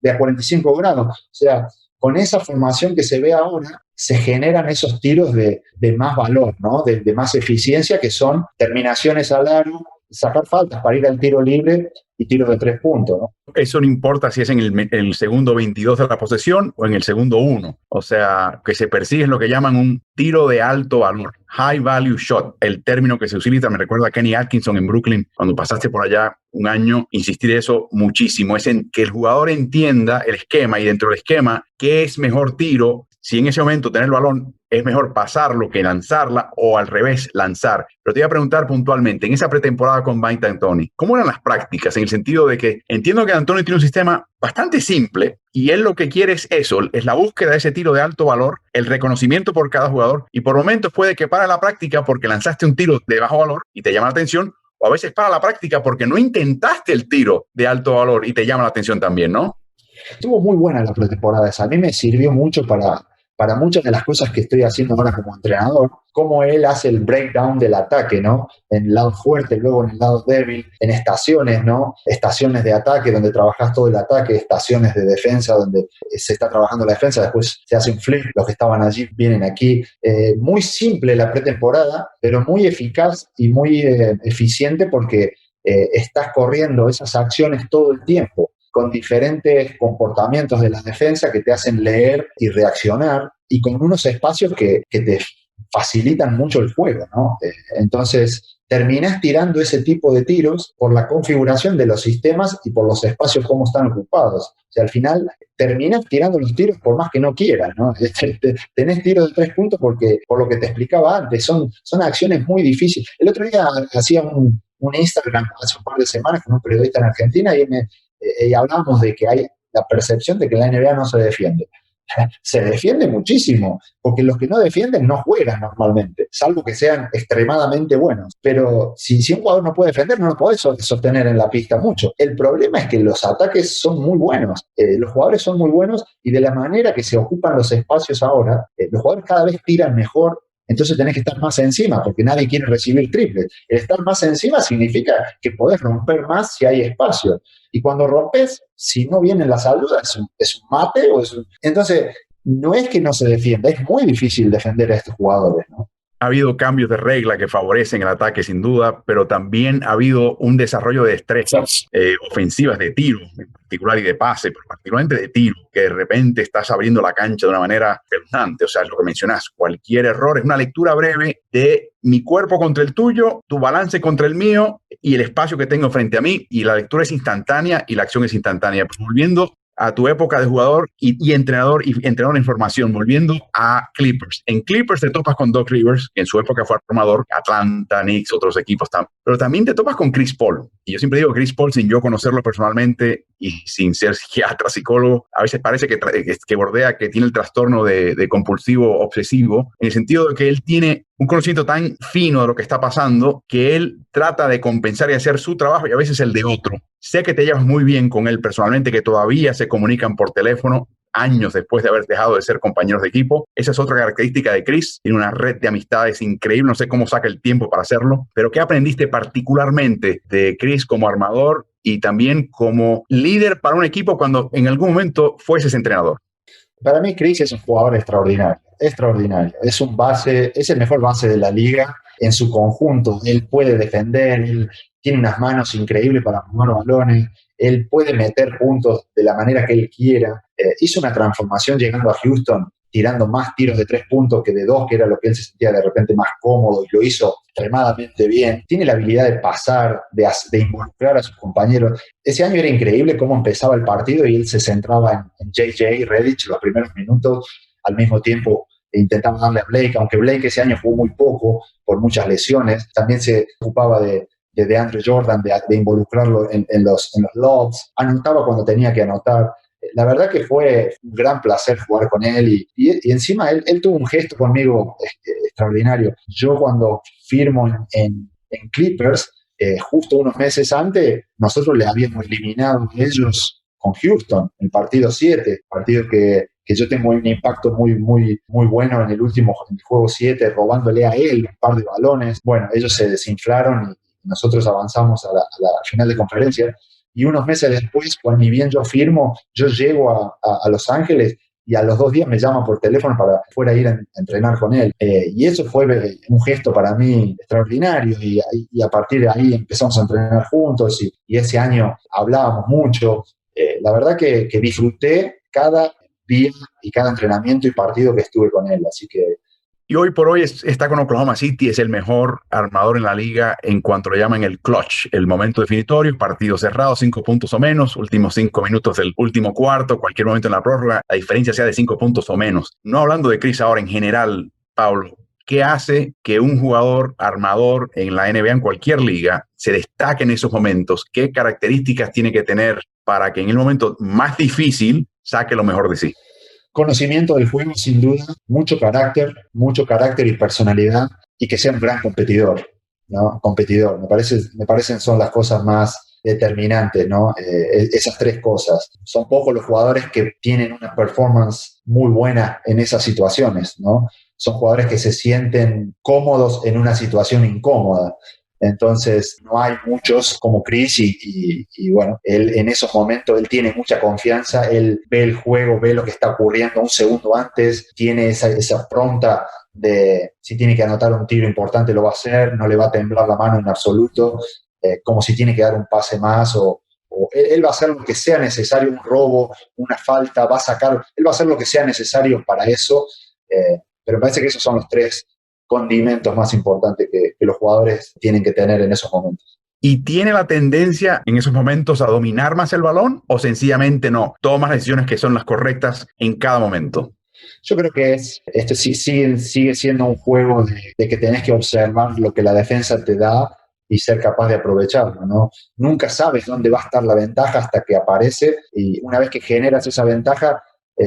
[SPEAKER 2] de a 45 grados, o sea con esa formación que se ve ahora, se generan esos tiros de más valor, ¿no? De más eficiencia, que son terminaciones al aro, sacar faltas para ir al tiro libre y tiros de 3 puntos, ¿no?
[SPEAKER 1] Eso no importa si es en el segundo 22 de la posesión o en el segundo 1. O sea, que se persigue lo que llaman un tiro de alto valor, high value shot. El término que se utiliza, me recuerda a Kenny Atkinson en Brooklyn, cuando pasaste por allá un año, insistir eso muchísimo. Es en que el jugador entienda el esquema y dentro del esquema qué es mejor tiro. Si en ese momento tener el balón es mejor pasarlo que lanzarla o al revés, lanzar. Pero te iba a preguntar puntualmente, en esa pretemporada con Mike D'Antoni, ¿cómo eran las prácticas? En el sentido de que entiendo que D'Antoni tiene un sistema bastante simple y él lo que quiere es eso, es la búsqueda de ese tiro de alto valor, el reconocimiento por cada jugador y por momentos puede que para la práctica porque lanzaste un tiro de bajo valor y te llama la atención, o a veces para la práctica porque no intentaste el tiro de alto valor y te llama la atención también, ¿no?
[SPEAKER 2] Estuvo muy buena la pretemporada esa. A mí me sirvió mucho para muchas de las cosas que estoy haciendo ahora como entrenador, cómo él hace el breakdown del ataque, ¿no? En el lado fuerte, luego en el lado débil, en estaciones, ¿no? Estaciones de ataque donde trabajas todo el ataque, estaciones de defensa donde se está trabajando la defensa, después se hace un flip, los que estaban allí vienen aquí. Muy simple la pretemporada, pero muy eficaz y muy eficiente porque estás corriendo esas acciones todo el tiempo, con diferentes comportamientos de la defensa que te hacen leer y reaccionar y con unos espacios que te facilitan mucho el juego, ¿no? Entonces, terminás tirando ese tipo de tiros por la configuración de los sistemas y por los espacios cómo están ocupados. O sea, al final terminás tirando los tiros por más que no quieras, ¿no? Tenés tiros de 3 puntos porque, por lo que te explicaba antes, son acciones muy difíciles. El otro día hacía un Instagram hace un par de semanas con un periodista en Argentina y hablábamos de que hay la percepción de que la NBA no se defiende. Se defiende muchísimo, porque los que no defienden no juegan normalmente, salvo que sean extremadamente buenos. Pero si un jugador no puede defender, no lo podés sostener en la pista mucho. El problema es que los ataques son muy buenos, los jugadores son muy buenos y de la manera que se ocupan los espacios ahora, los jugadores cada vez tiran mejor entonces tenés que estar más encima, porque nadie quiere recibir triples. El estar más encima significa que podés romper más si hay espacio. Y cuando rompes, si no viene la salud, es un mate. Entonces, no es que no se defienda, es muy difícil defender a estos jugadores, ¿no?
[SPEAKER 1] Ha habido cambios de regla que favorecen el ataque sin duda, pero también ha habido un desarrollo de destrezas ofensivas de tiro en particular y de pase, pero particularmente de tiro, que de repente estás abriendo la cancha de una manera espeluznante. O sea, es lo que mencionas, cualquier error es una lectura breve de mi cuerpo contra el tuyo, tu balance contra el mío y el espacio que tengo frente a mí, y la lectura es instantánea y la acción es instantánea. Pero volviendo a tu época de jugador y entrenador en formación, volviendo a Clippers. En Clippers te topas con Doc Rivers, que en su época fue armador, Atlanta, Knicks, otros equipos también. Pero también te topas con Chris Paul. Y yo siempre digo Chris Paul, sin yo conocerlo personalmente y sin ser psiquiatra, psicólogo, a veces parece que bordea, que tiene el trastorno de compulsivo obsesivo, en el sentido de que él tiene un conocimiento tan fino de lo que está pasando que él trata de compensar y hacer su trabajo y a veces el de otro. Sé que te llevas muy bien con él personalmente, que todavía se comunican por teléfono años después de haber dejado de ser compañeros de equipo. Esa es otra característica de Chris. Tiene una red de amistades increíble. No sé cómo saca el tiempo para hacerlo, pero ¿qué aprendiste particularmente de Chris como armador y también como líder para un equipo cuando en algún momento fueses entrenador?
[SPEAKER 2] Para mí, Chris es un jugador extraordinario. Extraordinario. Es un base, es el mejor base de la liga en su conjunto. Él puede defender, él tiene unas manos increíbles para mover balones, él puede meter puntos de la manera que él quiera. Hizo una transformación llegando a Houston, tirando más tiros de 3 puntos que de 2, que era lo que él se sentía de repente más cómodo, y lo hizo extremadamente bien. Tiene la habilidad de pasar, de involucrar a sus compañeros. Ese año era increíble cómo empezaba el partido y él se centraba en JJ Redick los primeros minutos, al mismo tiempo intentaba darle a Blake, aunque Blake ese año jugó muy poco por muchas lesiones. También se ocupaba de Andre Jordan, de involucrarlo en los lobs, anotaba cuando tenía que anotar. La verdad que fue un gran placer jugar con él y encima él tuvo un gesto conmigo extraordinario. Yo cuando firmo en Clippers, justo unos meses antes, nosotros le habíamos eliminado a ellos con Houston, el partido 7, partido que yo tengo un impacto muy, muy, muy bueno en el juego 7, robándole a él un par de balones. Bueno, ellos se desinflaron y nosotros avanzamos a la final de conferencia. Y unos meses después, cuando ni bien yo firmo, yo llego a Los Ángeles y a los 2 días me llama por teléfono para que fuera a ir a entrenar con él. Y eso fue un gesto para mí extraordinario y a partir de ahí empezamos a entrenar juntos y ese año hablábamos mucho. La verdad que disfruté cada día y cada entrenamiento y partido que estuve con él, así que...
[SPEAKER 1] Y hoy por hoy está con Oklahoma City, es el mejor armador en la liga en cuanto le llaman el clutch, el momento definitorio, partido cerrado, 5 puntos o menos, últimos 5 minutos del último cuarto, cualquier momento en la prórroga, la diferencia sea de 5 puntos o menos. No hablando de Chris ahora en general, Pablo, ¿qué hace que un jugador armador en la NBA, en cualquier liga, se destaque en esos momentos? ¿Qué características tiene que tener para que en el momento más difícil saque lo mejor de sí?
[SPEAKER 2] Conocimiento del juego, sin duda, mucho carácter y personalidad, y que sea un gran competidor, ¿no? Competidor, me parecen son las cosas más determinantes, ¿no? Esas 3 cosas. Son pocos los jugadores que tienen una performance muy buena en esas situaciones, ¿no? Son jugadores que se sienten cómodos en una situación incómoda. Entonces, no hay muchos como Chris y bueno, él en esos momentos, él tiene mucha confianza, él ve el juego, ve lo que está ocurriendo un segundo antes, tiene esa pronta de si tiene que anotar un tiro importante lo va a hacer, no le va a temblar la mano en absoluto, como si tiene que dar un pase más o él va a hacer lo que sea necesario, un robo, una falta, él va a hacer lo que sea necesario para eso, pero me parece que esos son los 3 condimentos más importantes que los jugadores tienen que tener en esos momentos.
[SPEAKER 1] ¿Y tiene la tendencia en esos momentos a dominar más el balón o sencillamente no? Toma las decisiones que son las correctas en cada momento.
[SPEAKER 2] Yo creo que sigue siendo un juego de que tenés que observar lo que la defensa te da y ser capaz de aprovecharlo, ¿no? Nunca sabes dónde va a estar la ventaja hasta que aparece y una vez que generas esa ventaja,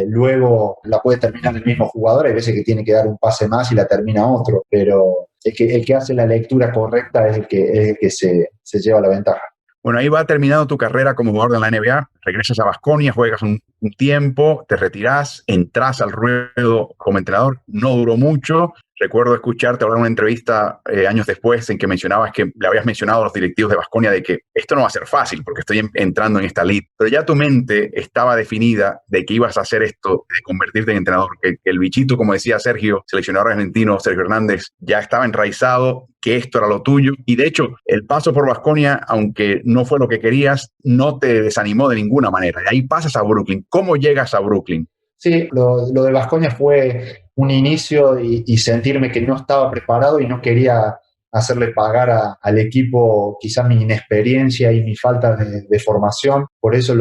[SPEAKER 2] luego la puede terminar el mismo jugador. Hay veces que tiene que dar un pase más y la termina otro, pero el que hace la lectura correcta es el que se lleva la ventaja.
[SPEAKER 1] Bueno, ahí va terminando tu carrera como jugador de la NBA, regresas a Baskonia, juegas un tiempo, te retirás, entras al ruedo como entrenador, no duró mucho, Recuerdo escucharte hablar en una entrevista años después en que mencionabas que le habías mencionado a los directivos de Baskonia de que esto no va a ser fácil porque estoy entrando en esta lead, pero ya tu mente estaba definida de que ibas a hacer esto, de convertirte en entrenador, que el bichito, como decía Sergio, seleccionador argentino, Sergio Hernández, ya estaba enraizado, que esto era lo tuyo. Y de hecho, el paso por Baskonia, aunque no fue lo que querías, no te desanimó de ninguna manera. De ahí pasas a Brooklyn. ¿Cómo llegas a Brooklyn?
[SPEAKER 2] Sí, lo de Baskonia fue un inicio y sentirme que no estaba preparado y no quería hacerle pagar al equipo quizá mi inexperiencia y mi falta de formación. Por eso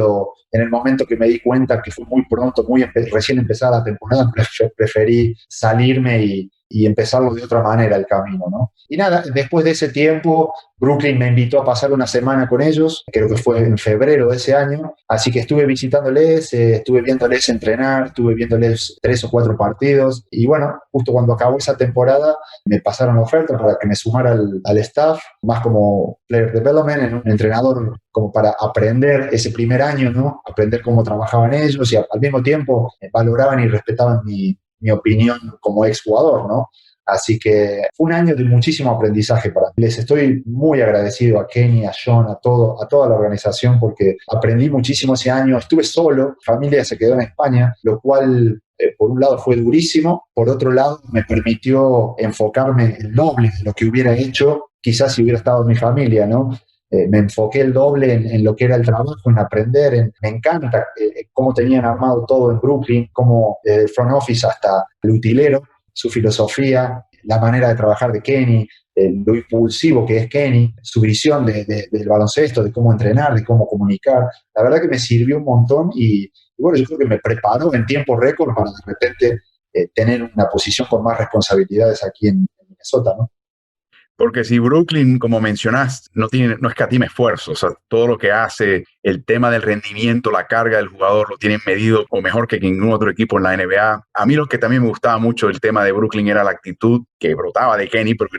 [SPEAKER 2] en el momento que me di cuenta que fue muy pronto, recién empezada la temporada, preferí salirme y empezarlo de otra manera el camino, ¿no? Y nada, después de ese tiempo, Brooklyn me invitó a pasar una semana con ellos, creo que fue en febrero de ese año, así que estuve visitándoles, estuve viéndoles entrenar, estuve viéndoles 3 o 4 partidos, y bueno, justo cuando acabó esa temporada, me pasaron la oferta para que me sumara al staff, más como player development, en un entrenador como para aprender ese primer año, ¿no? Aprender cómo trabajaban ellos y al mismo tiempo valoraban y respetaban mi opinión como exjugador, ¿no? Así que fue un año de muchísimo aprendizaje para mí. Les estoy muy agradecido a Kenny, a John, a toda la organización porque aprendí muchísimo ese año. Estuve solo, mi familia se quedó en España, lo cual por un lado fue durísimo, por otro lado me permitió enfocarme el doble de lo que hubiera hecho quizás si hubiera estado en mi familia, ¿no? Me enfoqué el doble en lo que era el trabajo, en aprender, me encanta cómo tenían armado todo en Brooklyn, cómo el front office hasta el utilero, su filosofía, la manera de trabajar de Kenny, lo impulsivo que es Kenny, su visión del baloncesto, de cómo entrenar, de cómo comunicar. La verdad que me sirvió un montón y bueno, yo creo que me preparó en tiempo récord para de repente tener una posición con más responsabilidades aquí en Minnesota, ¿no?
[SPEAKER 1] Porque si Brooklyn, como mencionaste, no escatima esfuerzo, o sea, todo lo que hace, el tema del rendimiento, la carga del jugador, lo tienen medido o mejor que ningún otro equipo en la NBA. A mí lo que también me gustaba mucho del tema de Brooklyn era la actitud que brotaba de Kenny, pero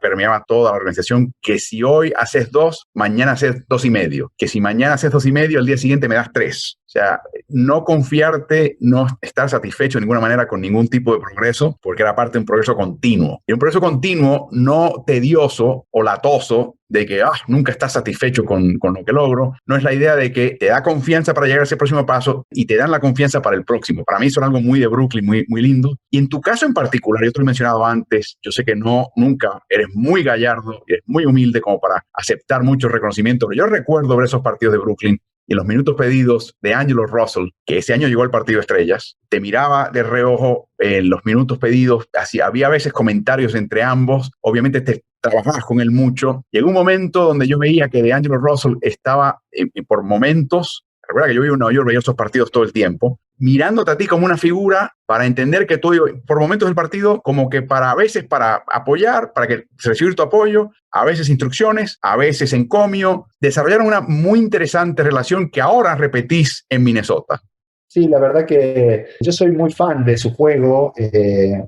[SPEAKER 1] permeaba toda la organización, que si hoy haces 2, mañana haces 2.5, que si mañana haces 2.5, al día siguiente me das 3. O sea, no confiarte, no estar satisfecho de ninguna manera con ningún tipo de progreso, porque era parte de un progreso continuo. Y un progreso continuo no tedioso o latoso, de que nunca estás satisfecho con lo que logro. No es la idea de que te da confianza para llegar a ese próximo paso y te dan la confianza para el próximo. Para mí eso es algo muy de Brooklyn, muy, muy lindo. Y en tu caso en particular, yo te lo he mencionado antes, yo sé que nunca eres muy gallardo, eres muy humilde como para aceptar mucho reconocimiento, pero yo recuerdo ver esos partidos de Brooklyn y en los minutos pedidos de Angelo Russell, que ese año llegó al partido de estrellas, te miraba de reojo en los minutos pedidos, había a veces comentarios entre ambos, obviamente trabajabas con él mucho. Llegó un momento donde yo veía que de Angelo Russell estaba por momentos, recuerda que yo vivo en Nueva York, veía esos partidos todo el tiempo, mirándote a ti como una figura para entender que tú, por momentos del partido, como que a veces para apoyar, para que recibir tu apoyo, a veces instrucciones, a veces encomio, desarrollaron una muy interesante relación que ahora repetís en Minnesota.
[SPEAKER 2] Sí, la verdad que yo soy muy fan de su juego,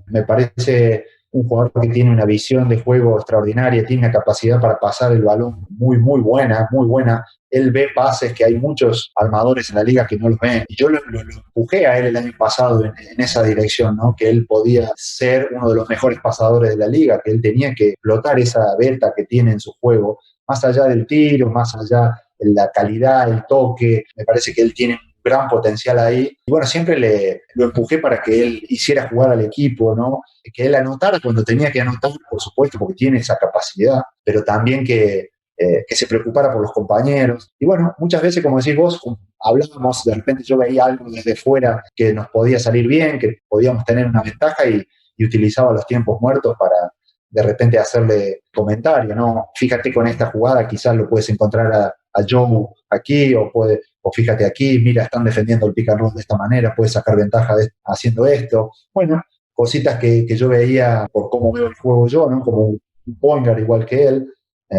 [SPEAKER 2] me parece un jugador que tiene una visión de juego extraordinaria, tiene una capacidad para pasar el balón muy, muy buena. Él ve pases que hay muchos armadores en la liga que no los ven. Y yo lo empujé a él el año pasado en esa dirección, ¿no? Que él podía ser uno de los mejores pasadores de la liga, que él tenía que explotar esa beta que tiene en su juego, más allá del tiro, más allá de la calidad, el toque. Me parece que él tiene gran potencial ahí. Y bueno, siempre lo empujé para que él hiciera jugar al equipo, ¿no? Que él anotara cuando tenía que anotar, por supuesto, porque tiene esa capacidad, pero también que se preocupara por los compañeros. Y bueno, muchas veces, como decís vos, hablábamos, de repente yo veía algo desde fuera que nos podía salir bien, que podíamos tener una ventaja y utilizaba los tiempos muertos para de repente hacerle comentario, ¿no? Fíjate con esta jugada, quizás lo puedes encontrar a Joe aquí o fíjate aquí, mira, están defendiendo el pick and roll de esta manera, puedes sacar ventaja haciendo esto. Bueno, cositas que yo veía por cómo veo el juego yo, ¿no? Como un point guard igual que él,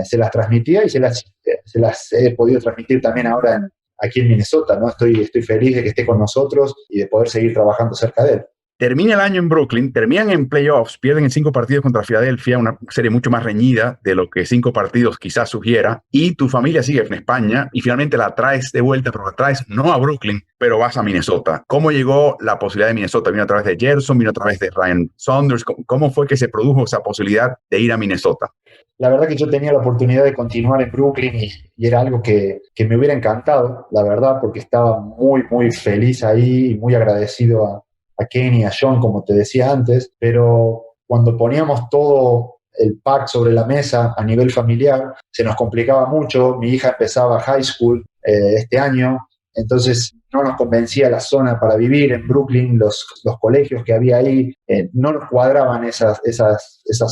[SPEAKER 2] se las transmitía y se las he podido transmitir también ahora aquí en Minnesota, ¿no? Estoy feliz de que esté con nosotros y de poder seguir trabajando cerca de él.
[SPEAKER 1] Termina el año en Brooklyn, terminan en playoffs, pierden en 5 partidos contra Filadelfia, una serie mucho más reñida de lo que 5 partidos quizás sugiera, y tu familia sigue en España y finalmente la traes de vuelta, pero la traes no a Brooklyn, pero vas a Minnesota. ¿Cómo llegó la posibilidad de Minnesota? ¿Vino a través de Gerson? ¿Vino a través de Ryan Saunders? ¿Cómo fue que se produjo esa posibilidad de ir a Minnesota?
[SPEAKER 2] La verdad que yo tenía la oportunidad de continuar en Brooklyn y era algo que me hubiera encantado, la verdad, porque estaba muy, muy feliz ahí y muy agradecido a Kenny, a John, como te decía antes, pero cuando poníamos todo el pack sobre la mesa a nivel familiar, se nos complicaba mucho. Mi hija empezaba high school este año, entonces no nos convencía la zona para vivir en Brooklyn, los colegios que había ahí, no nos cuadraban esas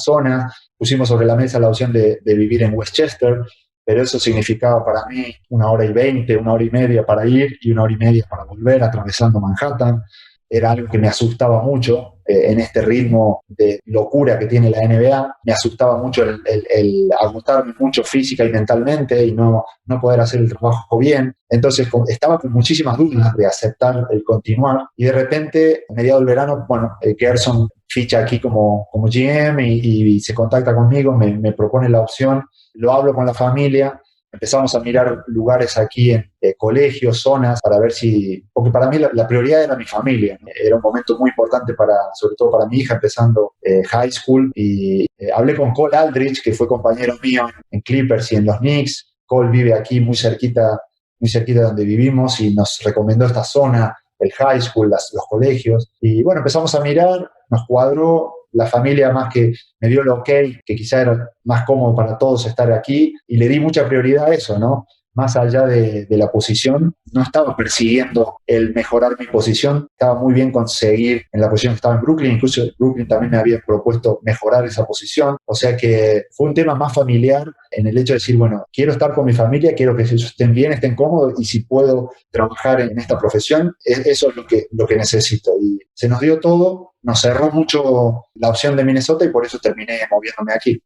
[SPEAKER 2] zonas. Pusimos sobre la mesa la opción de vivir en Westchester, pero eso significaba para mí 1 hora y 20, 1 hora y media para ir y 1 hora y media para volver, atravesando Manhattan. Era algo que me asustaba mucho en este ritmo de locura que tiene la NBA. Me asustaba mucho el agotarme mucho física y mentalmente y no poder hacer el trabajo bien. Entonces estaba con muchísimas dudas de aceptar el continuar y de repente, a mediados del verano, bueno, Gerson ficha aquí como GM y se contacta conmigo, me propone la opción, lo hablo con la familia. Empezamos a mirar lugares aquí en colegios, zonas, para ver si... Porque para mí la prioridad era mi familia, ¿no? Era un momento muy importante sobre todo para mi hija, empezando high school. Y hablé con Cole Aldrich, que fue compañero mío en Clippers y en los Knicks. Cole vive aquí muy cerquita de donde vivimos y nos recomendó esta zona, el high school, los colegios. Y bueno, empezamos a mirar, nos cuadró. La familia más que me dio el ok, que quizá era más cómodo para todos estar aquí, y le di mucha prioridad a eso, ¿no? Más allá de la posición, no estaba persiguiendo el mejorar mi posición, estaba muy bien conseguir en la posición que estaba en Brooklyn, incluso Brooklyn también me había propuesto mejorar esa posición, o sea que fue un tema más familiar en el hecho de decir, bueno, quiero estar con mi familia, quiero que ellos estén bien, estén cómodos, y si puedo trabajar en esta profesión, eso es lo que necesito. Y se nos dio todo, nos cerró mucho la opción de Minnesota y por eso terminé moviéndome aquí.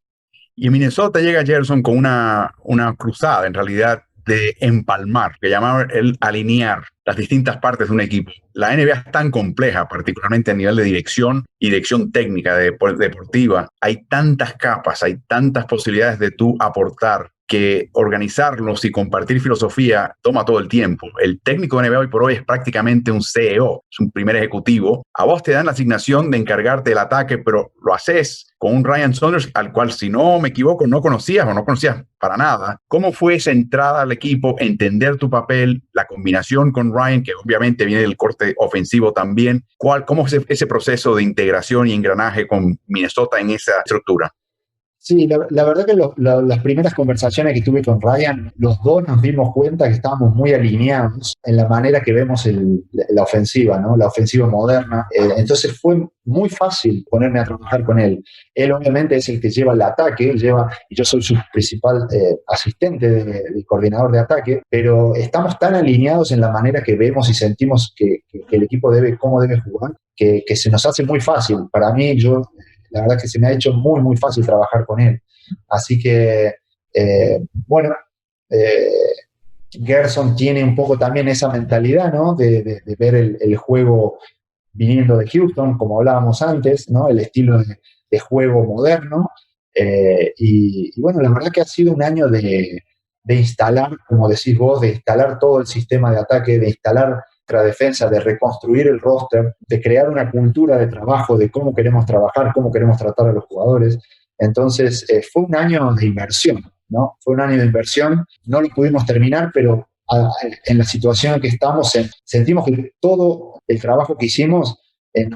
[SPEAKER 1] Y en Minnesota llega Gerson con una cruzada, en realidad, de empalmar, que llamaba el alinear las distintas partes de un equipo. La NBA es tan compleja, particularmente a nivel de dirección y dirección técnica deportiva. Hay tantas capas, hay tantas posibilidades de tú aportar, que organizarlos y compartir filosofía toma todo el tiempo. El técnico de NBA hoy por hoy es prácticamente un CEO, es un primer ejecutivo. A vos te dan la asignación de encargarte del ataque, pero lo haces con un Ryan Saunders al cual, si no me equivoco, no conocías para nada. ¿Cómo fue esa entrada al equipo, entender tu papel, la combinación con Ryan, que obviamente viene del corte ofensivo también? ¿Cómo es ese proceso de integración y engranaje con Minnesota en esa estructura?
[SPEAKER 2] Sí, la verdad que las primeras conversaciones que tuve con Ryan, los dos nos dimos cuenta que estábamos muy alineados en la manera que vemos la ofensiva, ¿no? La ofensiva moderna. Entonces fue muy fácil ponerme a trabajar con él. Él obviamente es el que lleva el ataque, y yo soy su principal asistente de coordinador de ataque, pero estamos tan alineados en la manera que vemos y sentimos que el equipo cómo debe jugar, que se nos hace muy fácil. Para mí, la verdad que se me ha hecho muy, muy fácil trabajar con él. Así que, bueno, eh, Gerson tiene un poco también esa mentalidad, ¿no? De ver el juego viniendo de Houston, como hablábamos antes, ¿no? El estilo de juego moderno. Y bueno, la verdad que ha sido un año de instalar, como decís vos, de instalar todo el sistema de ataque, de instalar nuestra defensa, de reconstruir el roster, de crear una cultura de trabajo, de cómo queremos trabajar, cómo queremos tratar a los jugadores. Entonces, fue un año de inversión, ¿no? Fue un año de inversión, no lo pudimos terminar, pero en la situación en que estamos, sentimos que todo el trabajo que hicimos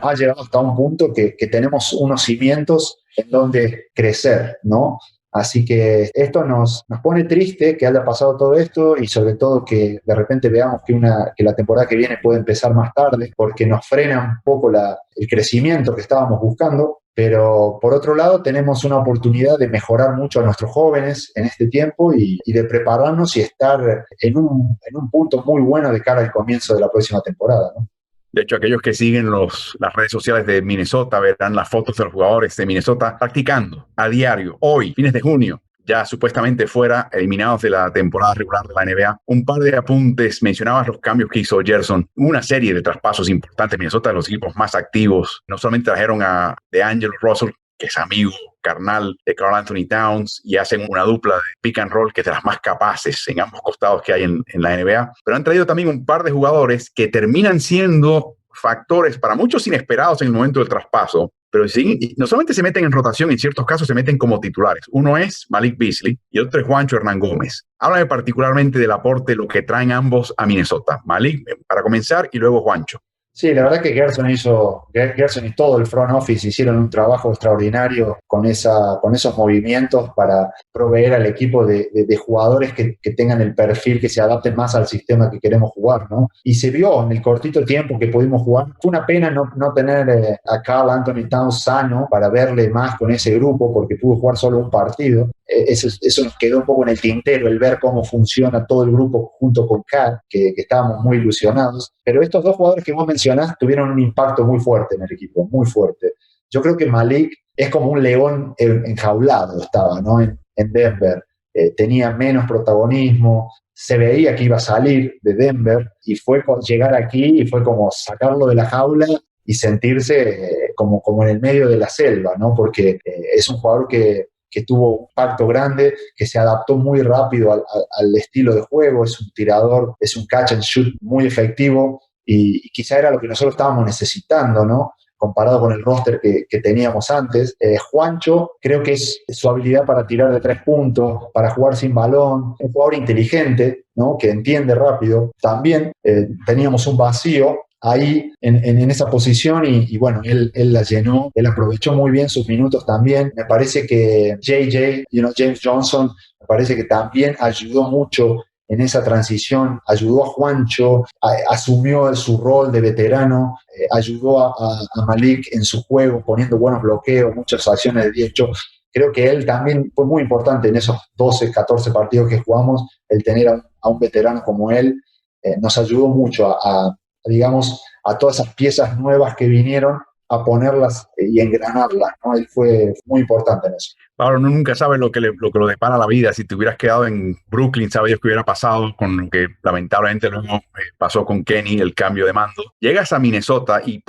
[SPEAKER 2] ha llegado hasta un punto que tenemos unos cimientos en donde crecer, ¿no? Así que esto nos pone triste que haya pasado todo esto y sobre todo que de repente veamos que la temporada que viene puede empezar más tarde porque nos frena un poco el crecimiento que estábamos buscando. Pero por otro lado tenemos una oportunidad de mejorar mucho a nuestros jóvenes en este tiempo y de prepararnos y estar en un punto muy bueno de cara al comienzo de la próxima temporada, ¿no?
[SPEAKER 1] De hecho, aquellos que siguen las redes sociales de Minnesota verán las fotos de los jugadores de Minnesota practicando a diario, hoy, fines de junio. ya supuestamente fuera, eliminados de la temporada regular de la NBA. Un par de apuntes, mencionabas los cambios que hizo Gerson, una serie de traspasos importantes. Minnesota, de los equipos más activos, no solamente trajeron a DeAngelo Russell, que es amigo carnal de Karl Anthony Towns, y hacen una dupla de pick and roll que es de las más capaces en ambos costados que hay en la NBA, pero han traído también un par de jugadores que terminan siendo factores para muchos inesperados en el momento del traspaso, pero sí, no solamente se meten en rotación, en ciertos casos se meten como titulares. Uno es Malik Beasley y otro es Juancho Hernán Gómez. Háblame particularmente del aporte, lo que traen ambos a Minnesota. Malik, para comenzar, y luego Juancho.
[SPEAKER 2] Sí, la verdad que Gerson y todo el front office hicieron un trabajo extraordinario con esos movimientos para proveer al equipo de jugadores que tengan el perfil, que se adapten más al sistema que queremos jugar, ¿no? Y se vio en el cortito tiempo que pudimos jugar. Fue una pena no tener a Karl Anthony Towns sano para verle más con ese grupo, porque pudo jugar solo un partido. Eso nos quedó un poco en el tintero, el ver cómo funciona todo el grupo junto con Kat, que estábamos muy ilusionados. Pero estos dos jugadores que vos mencionás tuvieron un impacto muy fuerte en el equipo, muy fuerte. Yo creo que Malik es como un león enjaulado, estaba, ¿no? En Denver. Tenía menos protagonismo, se veía que iba a salir de Denver, y fue llegar aquí y fue como sacarlo de la jaula y sentirse como en el medio de la selva, ¿no? Porque es un jugador que tuvo un impacto grande, que se adaptó muy rápido al estilo de juego, es un tirador, es un catch and shoot muy efectivo, y quizá era lo que nosotros estábamos necesitando, ¿no? Comparado con el roster que teníamos antes. Juancho, creo que es su habilidad para tirar de 3 puntos, para jugar sin balón, un jugador inteligente, ¿no? Que entiende rápido. También teníamos un vacío ahí en esa posición, y bueno, él la llenó, él aprovechó muy bien sus minutos también. Me parece que James Johnson, me parece que también ayudó mucho en esa transición, ayudó a Juancho, asumió su rol de veterano, ayudó a Malik en su juego, poniendo buenos bloqueos, muchas acciones de 10. Creo que él también fue muy importante en esos 12, 14 partidos que jugamos, el tener a un veterano como él. Nos ayudó mucho digamos, a todas esas piezas nuevas que vinieron, a ponerlas y engranarlas, ¿no? Él fue muy importante en eso.
[SPEAKER 1] Pablo, uno nunca sabe lo que lo depara la vida. Si te hubieras quedado en Brooklyn, sabías que hubiera pasado con lo que lamentablemente luego pasó con Kenny, el cambio de mando. Llegas a Minnesota y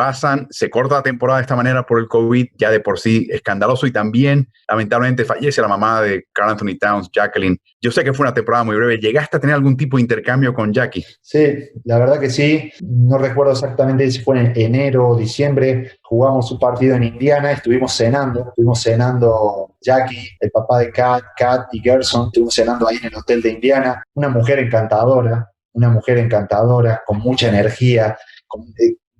[SPEAKER 1] se corta la temporada de esta manera por el COVID, ya de por sí escandaloso, y también lamentablemente fallece la mamá de Karl Anthony Towns, Jacqueline. Yo sé que fue una temporada muy breve. ¿Llegaste a tener algún tipo de intercambio con Jackie?
[SPEAKER 2] Sí, la verdad que sí. No recuerdo exactamente si fue en enero o diciembre. Jugamos un partido en Indiana, estuvimos cenando Jackie, el papá de Kat y Gerson, estuvimos cenando ahí en el hotel de Indiana. Una mujer encantadora, con mucha energía, con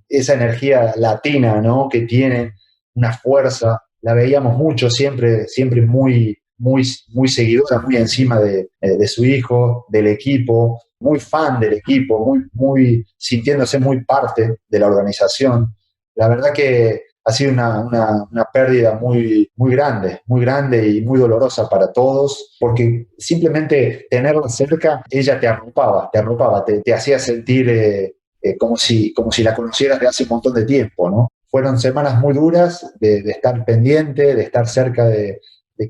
[SPEAKER 2] esa energía latina, ¿no? Que tiene una fuerza. La veíamos mucho, siempre muy, muy, muy seguidora, muy encima de su hijo, del equipo, muy fan del equipo, muy sintiéndose muy parte de la organización. La verdad que ha sido una pérdida muy, muy grande y muy dolorosa para todos, porque simplemente tenerla cerca, ella te arropaba, te hacía sentir como si la conocieras de hace un montón de tiempo, ¿no? Fueron semanas muy duras de estar pendiente, de estar cerca de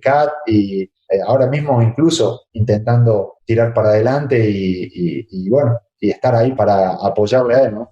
[SPEAKER 2] Kat, y ahora mismo incluso intentando tirar para adelante y bueno, y estar ahí para apoyarle a él, ¿no?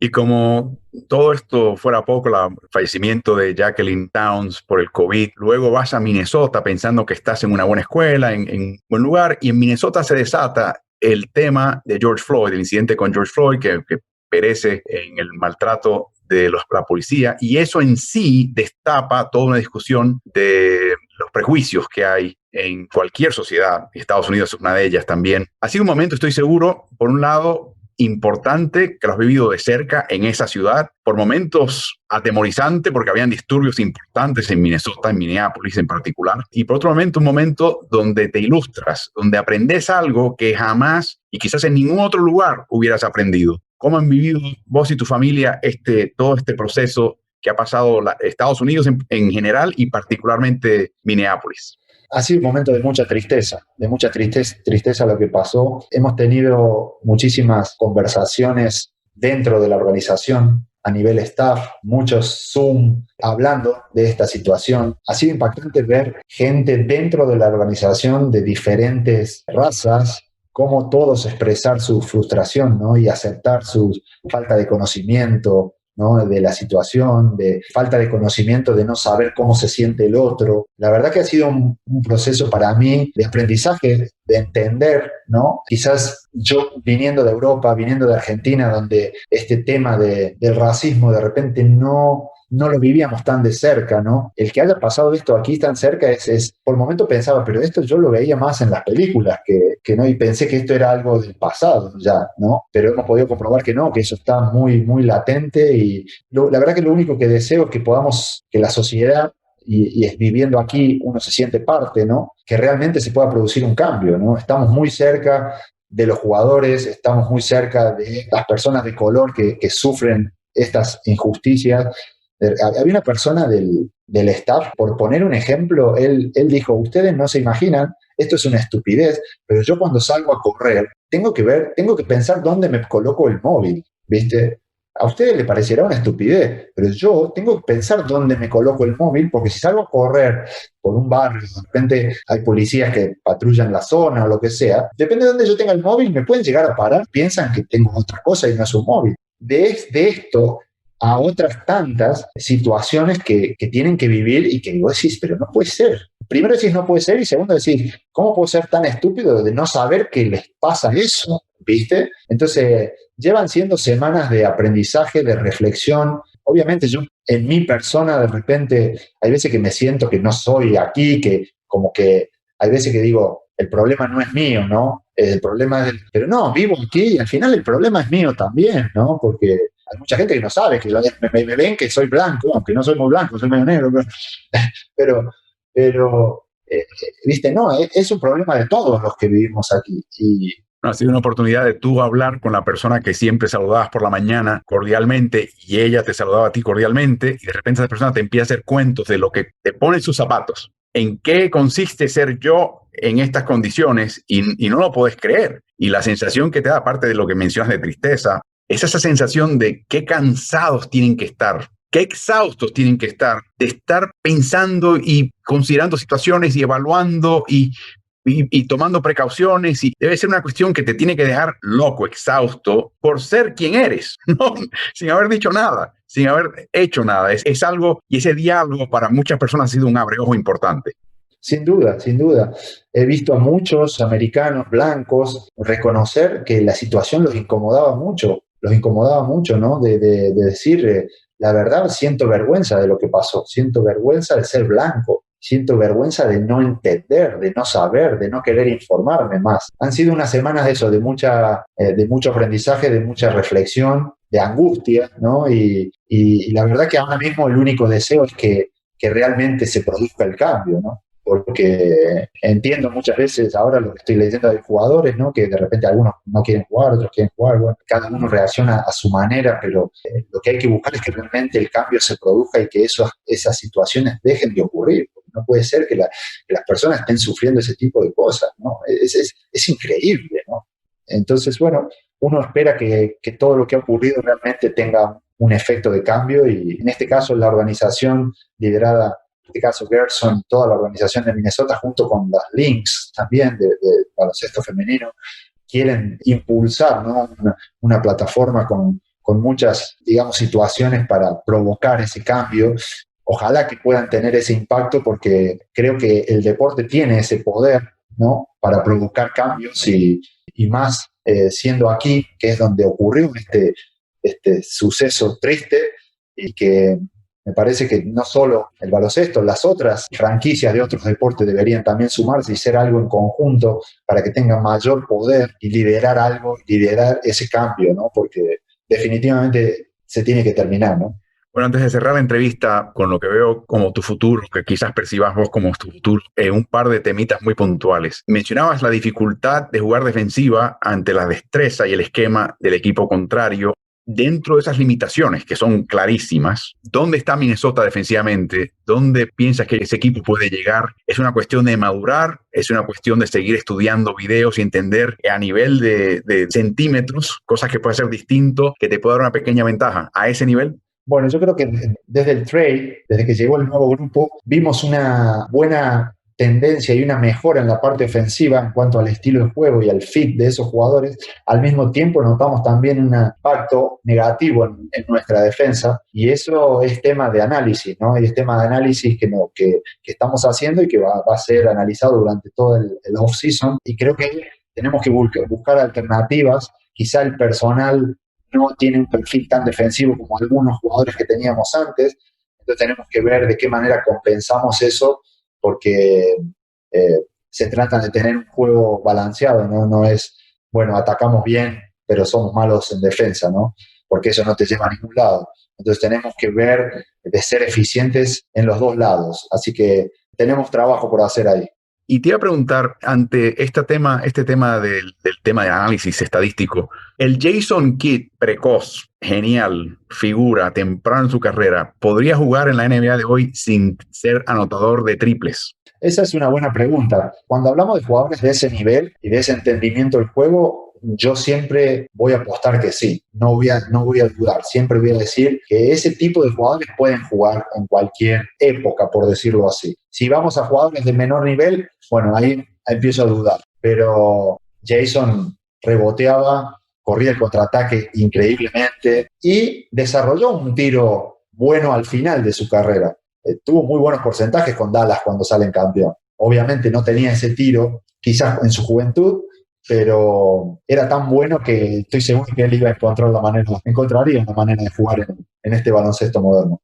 [SPEAKER 1] Y como todo esto fuera poco, el fallecimiento de Jacqueline Towns por el COVID, luego vas a Minnesota pensando que estás en una buena escuela, en buen lugar, y en Minnesota se desata el tema de George Floyd, el incidente con George Floyd, que perece en el maltrato de la policía, y eso en sí destapa toda una discusión de los prejuicios que hay en cualquier sociedad. Estados Unidos es una de ellas también. Ha sido un momento, estoy seguro, por un lado, importante, que lo has vivido de cerca en esa ciudad, por momentos atemorizante porque habían disturbios importantes en Minnesota, en Minneapolis en particular, y por otro momento un momento donde te ilustras, donde aprendes algo que jamás y quizás en ningún otro lugar hubieras aprendido. ¿Cómo han vivido vos y tu familia todo este proceso que ha pasado Estados Unidos en general y particularmente Minneapolis?
[SPEAKER 2] Ha sido un momento de mucha tristeza lo que pasó. Hemos tenido muchísimas conversaciones dentro de la organización a nivel staff, muchos Zoom hablando de esta situación. Ha sido impactante ver gente dentro de la organización de diferentes razas, cómo todos expresar su frustración, ¿no? Y aceptar su falta de conocimiento, ¿no? De la situación, de falta de conocimiento, de no saber cómo se siente el otro. La verdad que ha sido un proceso para mí de aprendizaje, de entender, ¿no? Quizás yo viniendo de Europa, viniendo de Argentina, donde este tema del racismo de repente no lo vivíamos tan de cerca, ¿no? El que haya pasado esto aquí tan cerca por el momento pensaba, pero esto yo lo veía más en las películas que no, y pensé que esto era algo del pasado ya, ¿no? Pero hemos podido comprobar que no, que eso está muy, muy latente y la verdad que lo único que deseo es que la sociedad y viviendo aquí uno se siente parte, ¿no? Que realmente se pueda producir un cambio, ¿no? Estamos muy cerca de los jugadores, estamos muy cerca de las personas de color que sufren estas injusticias. Había una persona del staff, por poner un ejemplo, él dijo, ustedes no se imaginan, esto es una estupidez, pero yo cuando salgo a correr, tengo que pensar dónde me coloco el móvil, ¿viste? A ustedes les parecerá una estupidez, pero yo tengo que pensar dónde me coloco el móvil, porque si salgo a correr por un barrio, de repente hay policías que patrullan la zona o lo que sea, depende de dónde yo tenga el móvil, me pueden llegar a parar, piensan que tengo otra cosa y no es un móvil. De esto a otras tantas situaciones que tienen que vivir y que vos decís, pero no puede ser. Primero decís no puede ser y segundo decís, ¿cómo puedo ser tan estúpido de no saber que les pasa eso? ¿Viste? Entonces, llevan siendo semanas de aprendizaje, de reflexión. Obviamente yo en mi persona de repente hay veces que me siento que no soy aquí, que como que hay veces que digo, el problema no es mío, ¿no? El problema es pero no, vivo aquí y al final el problema es mío también, ¿no? Porque hay mucha gente que no sabe, que me ven que soy blanco, aunque no soy muy blanco, soy medio negro, pero viste, no, es un problema de todos los que vivimos aquí. Y
[SPEAKER 1] ha sido una oportunidad de tú hablar con la persona que siempre saludabas por la mañana cordialmente y ella te saludaba a ti cordialmente y de repente esa persona te empieza a hacer cuentos de lo que te pone en sus zapatos. ¿En qué consiste ser yo en estas condiciones? Y no lo puedes creer. Y la sensación que te da, aparte de lo que mencionas de tristeza, es esa sensación de qué cansados tienen que estar, qué exhaustos tienen que estar de estar pensando y considerando situaciones y evaluando y tomando precauciones, y debe ser una cuestión que te tiene que dejar loco, exhausto, por ser quien eres, ¿no? Sin haber dicho nada, sin haber hecho nada. Es algo, y ese diálogo para muchas personas ha sido un abreojo importante.
[SPEAKER 2] Sin duda, sin duda. He visto a muchos americanos blancos reconocer que la situación los incomodaba mucho, ¿no? De decir, la verdad, siento vergüenza de lo que pasó, siento vergüenza de ser blanco. Siento vergüenza de no entender, de no saber, de no querer informarme más. Han sido unas semanas de eso, de mucho aprendizaje, de mucha reflexión, de angustia, ¿no? Y la verdad que ahora mismo el único deseo es que realmente se produzca el cambio, ¿no? Porque entiendo muchas veces ahora lo que estoy leyendo de jugadores, ¿no? Que de repente algunos no quieren jugar, otros quieren jugar, bueno, cada uno reacciona a su manera, pero lo que hay que buscar es que realmente el cambio se produzca y que esas situaciones dejen de ocurrir. No puede ser que las personas estén sufriendo ese tipo de cosas, ¿no? Es increíble, ¿no? Entonces, bueno, uno espera que todo lo que ha ocurrido realmente tenga un efecto de cambio y en este caso la organización liderada, en este caso Gerson, toda la organización de Minnesota junto con las Lynx también de baloncesto femenino, quieren impulsar, ¿no? una plataforma con muchas, digamos, situaciones para provocar ese cambio. Ojalá que puedan tener ese impacto porque creo que el deporte tiene ese poder, ¿no? Para provocar cambios y más siendo aquí, que es donde ocurrió este suceso triste y que me parece que no solo el baloncesto, las otras franquicias de otros deportes deberían también sumarse y ser algo en conjunto para que tengan mayor poder y liderar ese cambio, ¿no? Porque definitivamente se tiene que terminar, ¿no?
[SPEAKER 1] Bueno, antes de cerrar la entrevista con lo que veo como tu futuro, que quizás percibas vos como tu futuro, un par de temitas muy puntuales. Mencionabas la dificultad de jugar defensiva ante la destreza y el esquema del equipo contrario. dentro de esas limitaciones que son clarísimas, ¿dónde está Minnesota defensivamente? ¿Dónde piensas que ese equipo puede llegar? ¿Es una cuestión de madurar? ¿Es una cuestión de seguir estudiando videos y entender a nivel de centímetros cosas que puede ser distinto, que te puede dar una pequeña ventaja a ese nivel?
[SPEAKER 2] Bueno, yo creo que desde el trade, desde que llegó el nuevo grupo, vimos una buena tendencia y una mejora en la parte ofensiva en cuanto al estilo de juego y al fit de esos jugadores. Al mismo tiempo notamos también un impacto negativo en nuestra defensa, y eso es tema de análisis, ¿no? Y es tema de análisis que estamos haciendo y que va a ser analizado durante todo el off-season, y creo que tenemos que buscar alternativas. Quizá el personal no tiene un perfil tan defensivo como algunos jugadores que teníamos antes, entonces tenemos que ver de qué manera compensamos eso, porque se trata de tener un juego balanceado, ¿no? No es, bueno, atacamos bien, pero somos malos en defensa, ¿no? Porque eso no te lleva a ningún lado. Entonces tenemos que ver de ser eficientes en los dos lados. Así que tenemos trabajo por hacer ahí.
[SPEAKER 1] Y te iba a preguntar, ante este tema del tema de análisis estadístico, el Jason Kidd precoz, genial, figura, temprano en su carrera, ¿podría jugar en la NBA de hoy sin ser anotador de triples?
[SPEAKER 2] Esa es una buena pregunta. Cuando hablamos de jugadores de ese nivel y de ese entendimiento del juego, yo siempre voy a apostar que sí, no voy a dudar, siempre voy a decir que ese tipo de jugadores pueden jugar en cualquier época, por decirlo así. Si vamos a jugadores de menor nivel, bueno, ahí empiezo a dudar, pero Jason reboteaba, corría el contraataque increíblemente y desarrolló un tiro bueno al final de su carrera. Tuvo muy buenos porcentajes con Dallas cuando salen campeón. Obviamente no tenía ese tiro, quizás en su juventud, pero era tan bueno que estoy seguro que él encontraría una manera de jugar en este baloncesto moderno.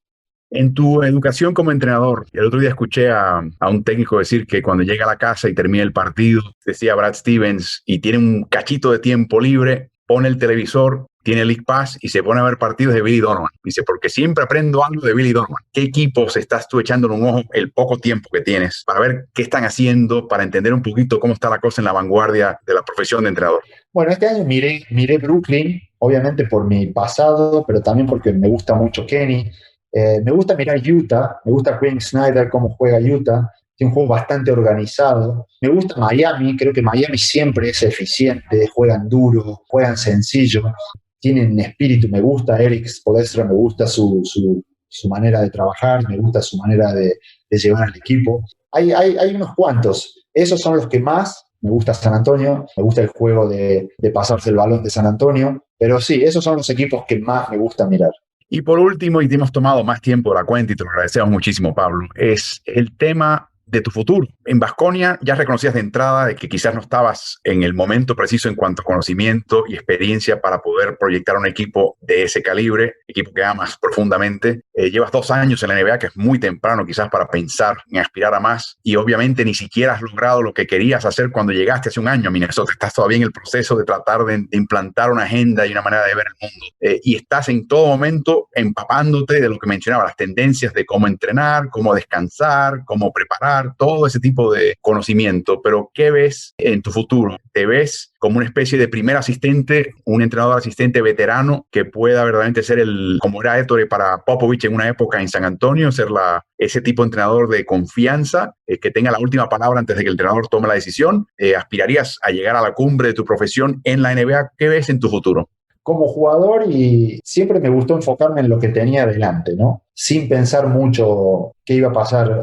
[SPEAKER 1] En tu educación como entrenador, el otro día escuché a un técnico decir que cuando llega a la casa y termina el partido, decía Brad Stevens, y tiene un cachito de tiempo libre, pone el televisor, tiene League Pass y se pone a ver partidos de Billy Donovan. Dice, porque siempre aprendo algo de Billy Donovan. ¿Qué equipos estás tú echándole un ojo el poco tiempo que tienes para ver qué están haciendo, para entender un poquito cómo está la cosa en la vanguardia de la profesión de entrenador?
[SPEAKER 2] Bueno, este año miré Brooklyn, obviamente por mi pasado, pero también porque me gusta mucho Kenny. Me gusta mirar Utah, me gusta Quinn Snyder, cómo juega Utah. Tiene un juego bastante organizado. Me gusta Miami, creo que Miami siempre es eficiente, juegan duro, juegan sencillo, tienen espíritu. Me gusta Eric Spoelstra, me gusta su manera de trabajar, me gusta su manera de llevar al equipo. Hay unos cuantos, esos son los que más. Me gusta San Antonio, me gusta el juego de pasarse el balón de San Antonio, pero sí, esos son los equipos que más me gusta mirar.
[SPEAKER 1] Y por último, y te hemos tomado más tiempo de la cuenta y te lo agradecemos muchísimo, Pablo, es el tema de tu futuro. En Baskonia ya reconocías de entrada de que quizás no estabas en el momento preciso en cuanto a conocimiento y experiencia para poder proyectar un equipo de ese calibre, equipo que amas profundamente. Llevas 2 años en la NBA, que es muy temprano quizás para pensar en aspirar a más, y obviamente ni siquiera has logrado lo que querías hacer cuando llegaste hace un año a Minnesota. Estás todavía en el proceso de tratar de implantar una agenda y una manera de ver el mundo. Y estás en todo momento empapándote de lo que mencionaba, las tendencias de cómo entrenar, cómo descansar, cómo preparar, todo ese tipo de conocimiento. Pero ¿qué ves en tu futuro? ¿Te ves como una especie de primer asistente, un entrenador asistente veterano que pueda verdaderamente ser como era Ettore para Popovich en una época en San Antonio, ser ese tipo de entrenador de confianza, que tenga la última palabra antes de que el entrenador tome la decisión? ¿Aspirarías a llegar a la cumbre de tu profesión en la NBA? ¿Qué ves en tu futuro?
[SPEAKER 2] Como jugador, y siempre me gustó enfocarme en lo que tenía delante, ¿no? Sin pensar mucho qué iba a pasar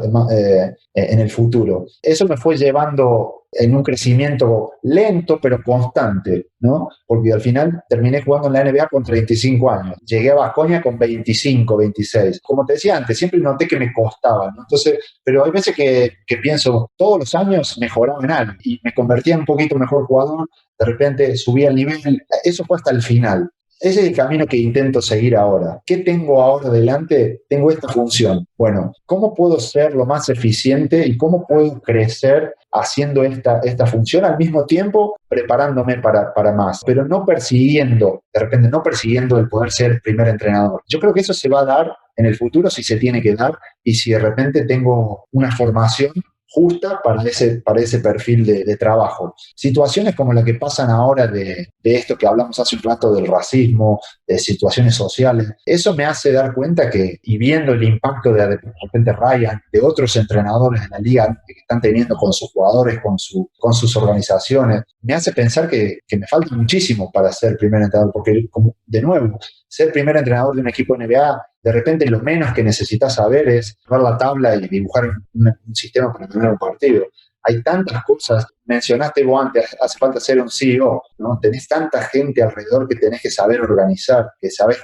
[SPEAKER 2] en el futuro. Eso me fue llevando en un crecimiento lento pero constante, ¿no? Porque al final terminé jugando en la NBA con 35 años. Llegué a Baskonia con 25, 26. Como te decía antes, siempre noté que me costaba, ¿no? Entonces, pero hay veces que pienso, todos los años mejoraba en algo y me convertía en un poquito mejor jugador, de repente subía el nivel. Eso fue hasta el final. Ese es el camino que intento seguir ahora. ¿Qué tengo ahora delante? Tengo esta función. Bueno, ¿cómo puedo ser lo más eficiente y cómo puedo crecer haciendo esta función al mismo tiempo preparándome para más? Pero no persiguiendo, de repente no persiguiendo el poder ser primer entrenador. Yo creo que eso se va a dar en el futuro si se tiene que dar y si de repente tengo una formación justa para ese perfil de trabajo. Situaciones como la que pasan ahora de esto que hablamos hace un rato del racismo, de situaciones sociales, eso me hace dar cuenta que, y viendo el impacto de repente Ryan, de otros entrenadores en la liga que están teniendo con sus jugadores, con sus organizaciones, me hace pensar que me falta muchísimo para ser primer entrenador, porque como, de nuevo, ser primer entrenador de un equipo NBA, de repente lo menos que necesitas saber es ver la tabla y dibujar un sistema para ganar un partido. Hay tantas cosas, mencionaste vos antes, hace falta ser un CEO, ¿no? Tenés tanta gente alrededor que tenés que saber organizar,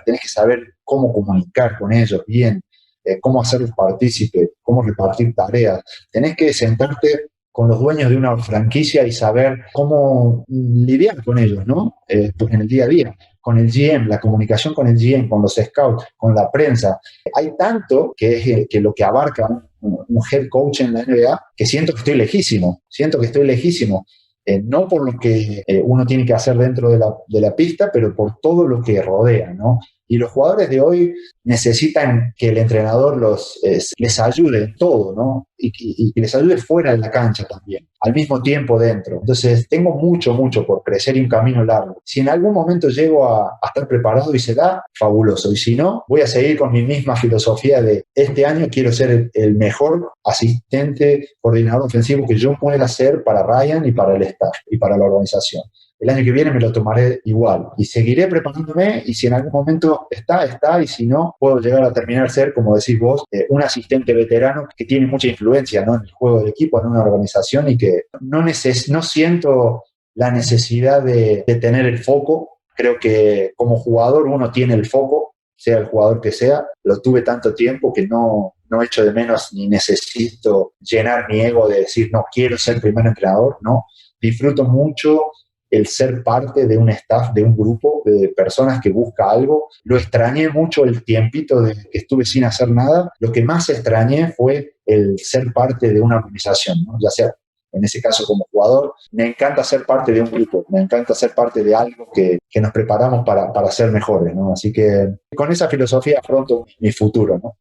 [SPEAKER 2] tenés que saber cómo comunicar con ellos bien, cómo hacerlos partícipes, cómo repartir tareas. Tenés que sentarte con los dueños de una franquicia y saber cómo lidiar con ellos, ¿no? En el día a día, con el GM, la comunicación con el GM, con los scouts, con la prensa. Hay tanto que lo que abarca un head coach en la NBA que siento que estoy lejísimo, no por lo que uno tiene que hacer dentro de la pista, pero por todo lo que rodea, ¿no? Y los jugadores de hoy necesitan que el entrenador les ayude en todo, ¿no? Y que les ayude fuera de la cancha también, al mismo tiempo dentro. Entonces, tengo mucho por crecer y un camino largo. Si en algún momento llego a estar preparado y se da, fabuloso. Y si no, voy a seguir con mi misma filosofía de este año quiero ser el mejor asistente, coordinador ofensivo que yo pueda ser para Ryan y para el staff y para la organización. El año que viene me lo tomaré igual y seguiré preparándome y si en algún momento está y si no, puedo llegar a terminar ser, como decís vos, un asistente veterano que tiene mucha influencia, ¿no? En el juego del equipo, en una organización y que no siento la necesidad de tener el foco. Creo que como jugador uno tiene el foco, sea el jugador que sea. Lo tuve tanto tiempo que no echo de menos ni necesito llenar mi ego de decir no quiero ser primer entrenador, no. Disfruto mucho el ser parte de un staff, de un grupo de personas que busca algo. Lo extrañé mucho el tiempito de que estuve sin hacer nada. Lo que más extrañé fue el ser parte de una organización, ¿no? Ya sea, en ese caso, como jugador. Me encanta ser parte de un grupo, me encanta ser parte de algo que nos preparamos para ser mejores, ¿no? Así que con esa filosofía afronto mi futuro, ¿no?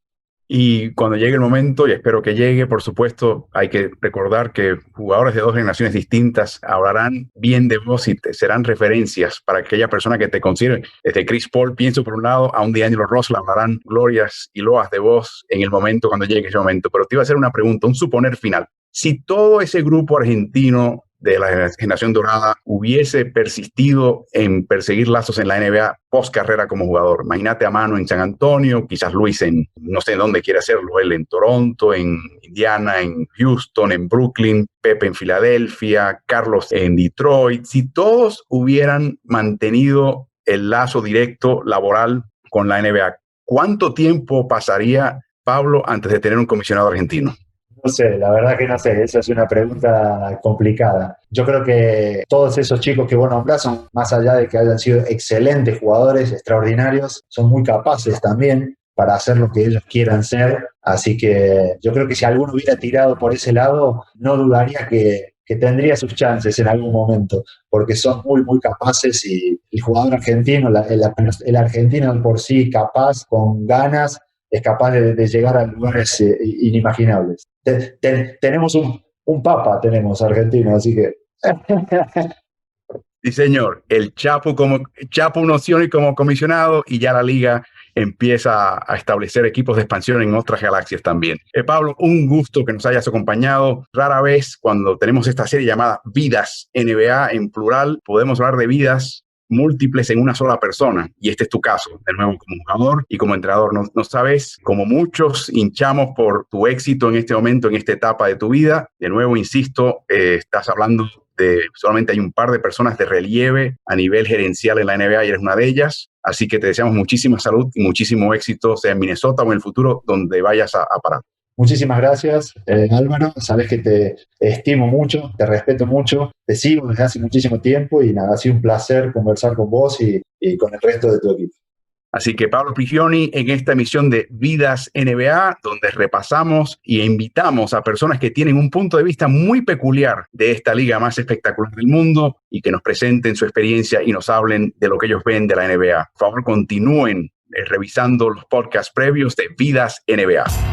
[SPEAKER 1] Y cuando llegue el momento, y espero que llegue, por supuesto, hay que recordar que jugadores de dos generaciones distintas hablarán bien de vos y serán referencias para aquella persona que te considere. Desde Chris Paul, pienso por un lado, a un D'Angelo Russell hablarán glorias y loas de vos en el momento, cuando llegue ese momento. Pero te iba a hacer una pregunta, un suponer final. Si todo ese grupo argentino de la generación dorada hubiese persistido en perseguir lazos en la NBA post carrera como jugador. Imagínate a Manu en San Antonio, quizás Luis en no sé dónde quiere hacerlo, él en Toronto, en Indiana, en Houston, en Brooklyn, Pepe en Filadelfia, Carlos en Detroit. Si todos hubieran mantenido el lazo directo laboral con la NBA, ¿cuánto tiempo pasaría Pablo antes de tener un comisionado argentino?
[SPEAKER 2] No sé, la verdad que no sé, esa es una pregunta complicada. Yo creo que todos esos chicos que vos nombrás son, más allá de que hayan sido excelentes jugadores, extraordinarios, son muy capaces también para hacer lo que ellos quieran ser. Así que yo creo que si alguno hubiera tirado por ese lado, no dudaría que tendría sus chances en algún momento, porque son muy capaces y el jugador argentino, el argentino por sí capaz, con ganas, es capaz de llegar a lugares inimaginables. Tenemos un papa, tenemos argentino, así que...
[SPEAKER 1] Sí, señor. El Chapo noción y como comisionado y ya la liga empieza a establecer equipos de expansión en otras galaxias también. Pablo, un gusto que nos hayas acompañado. Rara vez cuando tenemos esta serie llamada Vidas NBA en plural, podemos hablar de vidas múltiples en una sola persona. Y este es tu caso, de nuevo como jugador y como entrenador. No sabes, como muchos hinchamos por tu éxito en este momento, en esta etapa de tu vida. De nuevo, insisto, estás hablando solamente hay un par de personas de relieve a nivel gerencial en la NBA y eres una de ellas. Así que te deseamos muchísima salud y muchísimo éxito, sea en Minnesota o en el futuro, donde vayas a parar.
[SPEAKER 2] Muchísimas gracias, Álvaro. Sabes que te estimo mucho, te respeto mucho, te sigo desde hace muchísimo tiempo y nada, ha sido un placer conversar con vos y con el resto de tu equipo.
[SPEAKER 1] Así que Pablo Prigioni en esta emisión de Vidas NBA, donde repasamos e invitamos a personas que tienen un punto de vista muy peculiar de esta liga más espectacular del mundo y que nos presenten su experiencia y nos hablen de lo que ellos ven de la NBA. Por favor, continúen revisando los podcasts previos de Vidas NBA.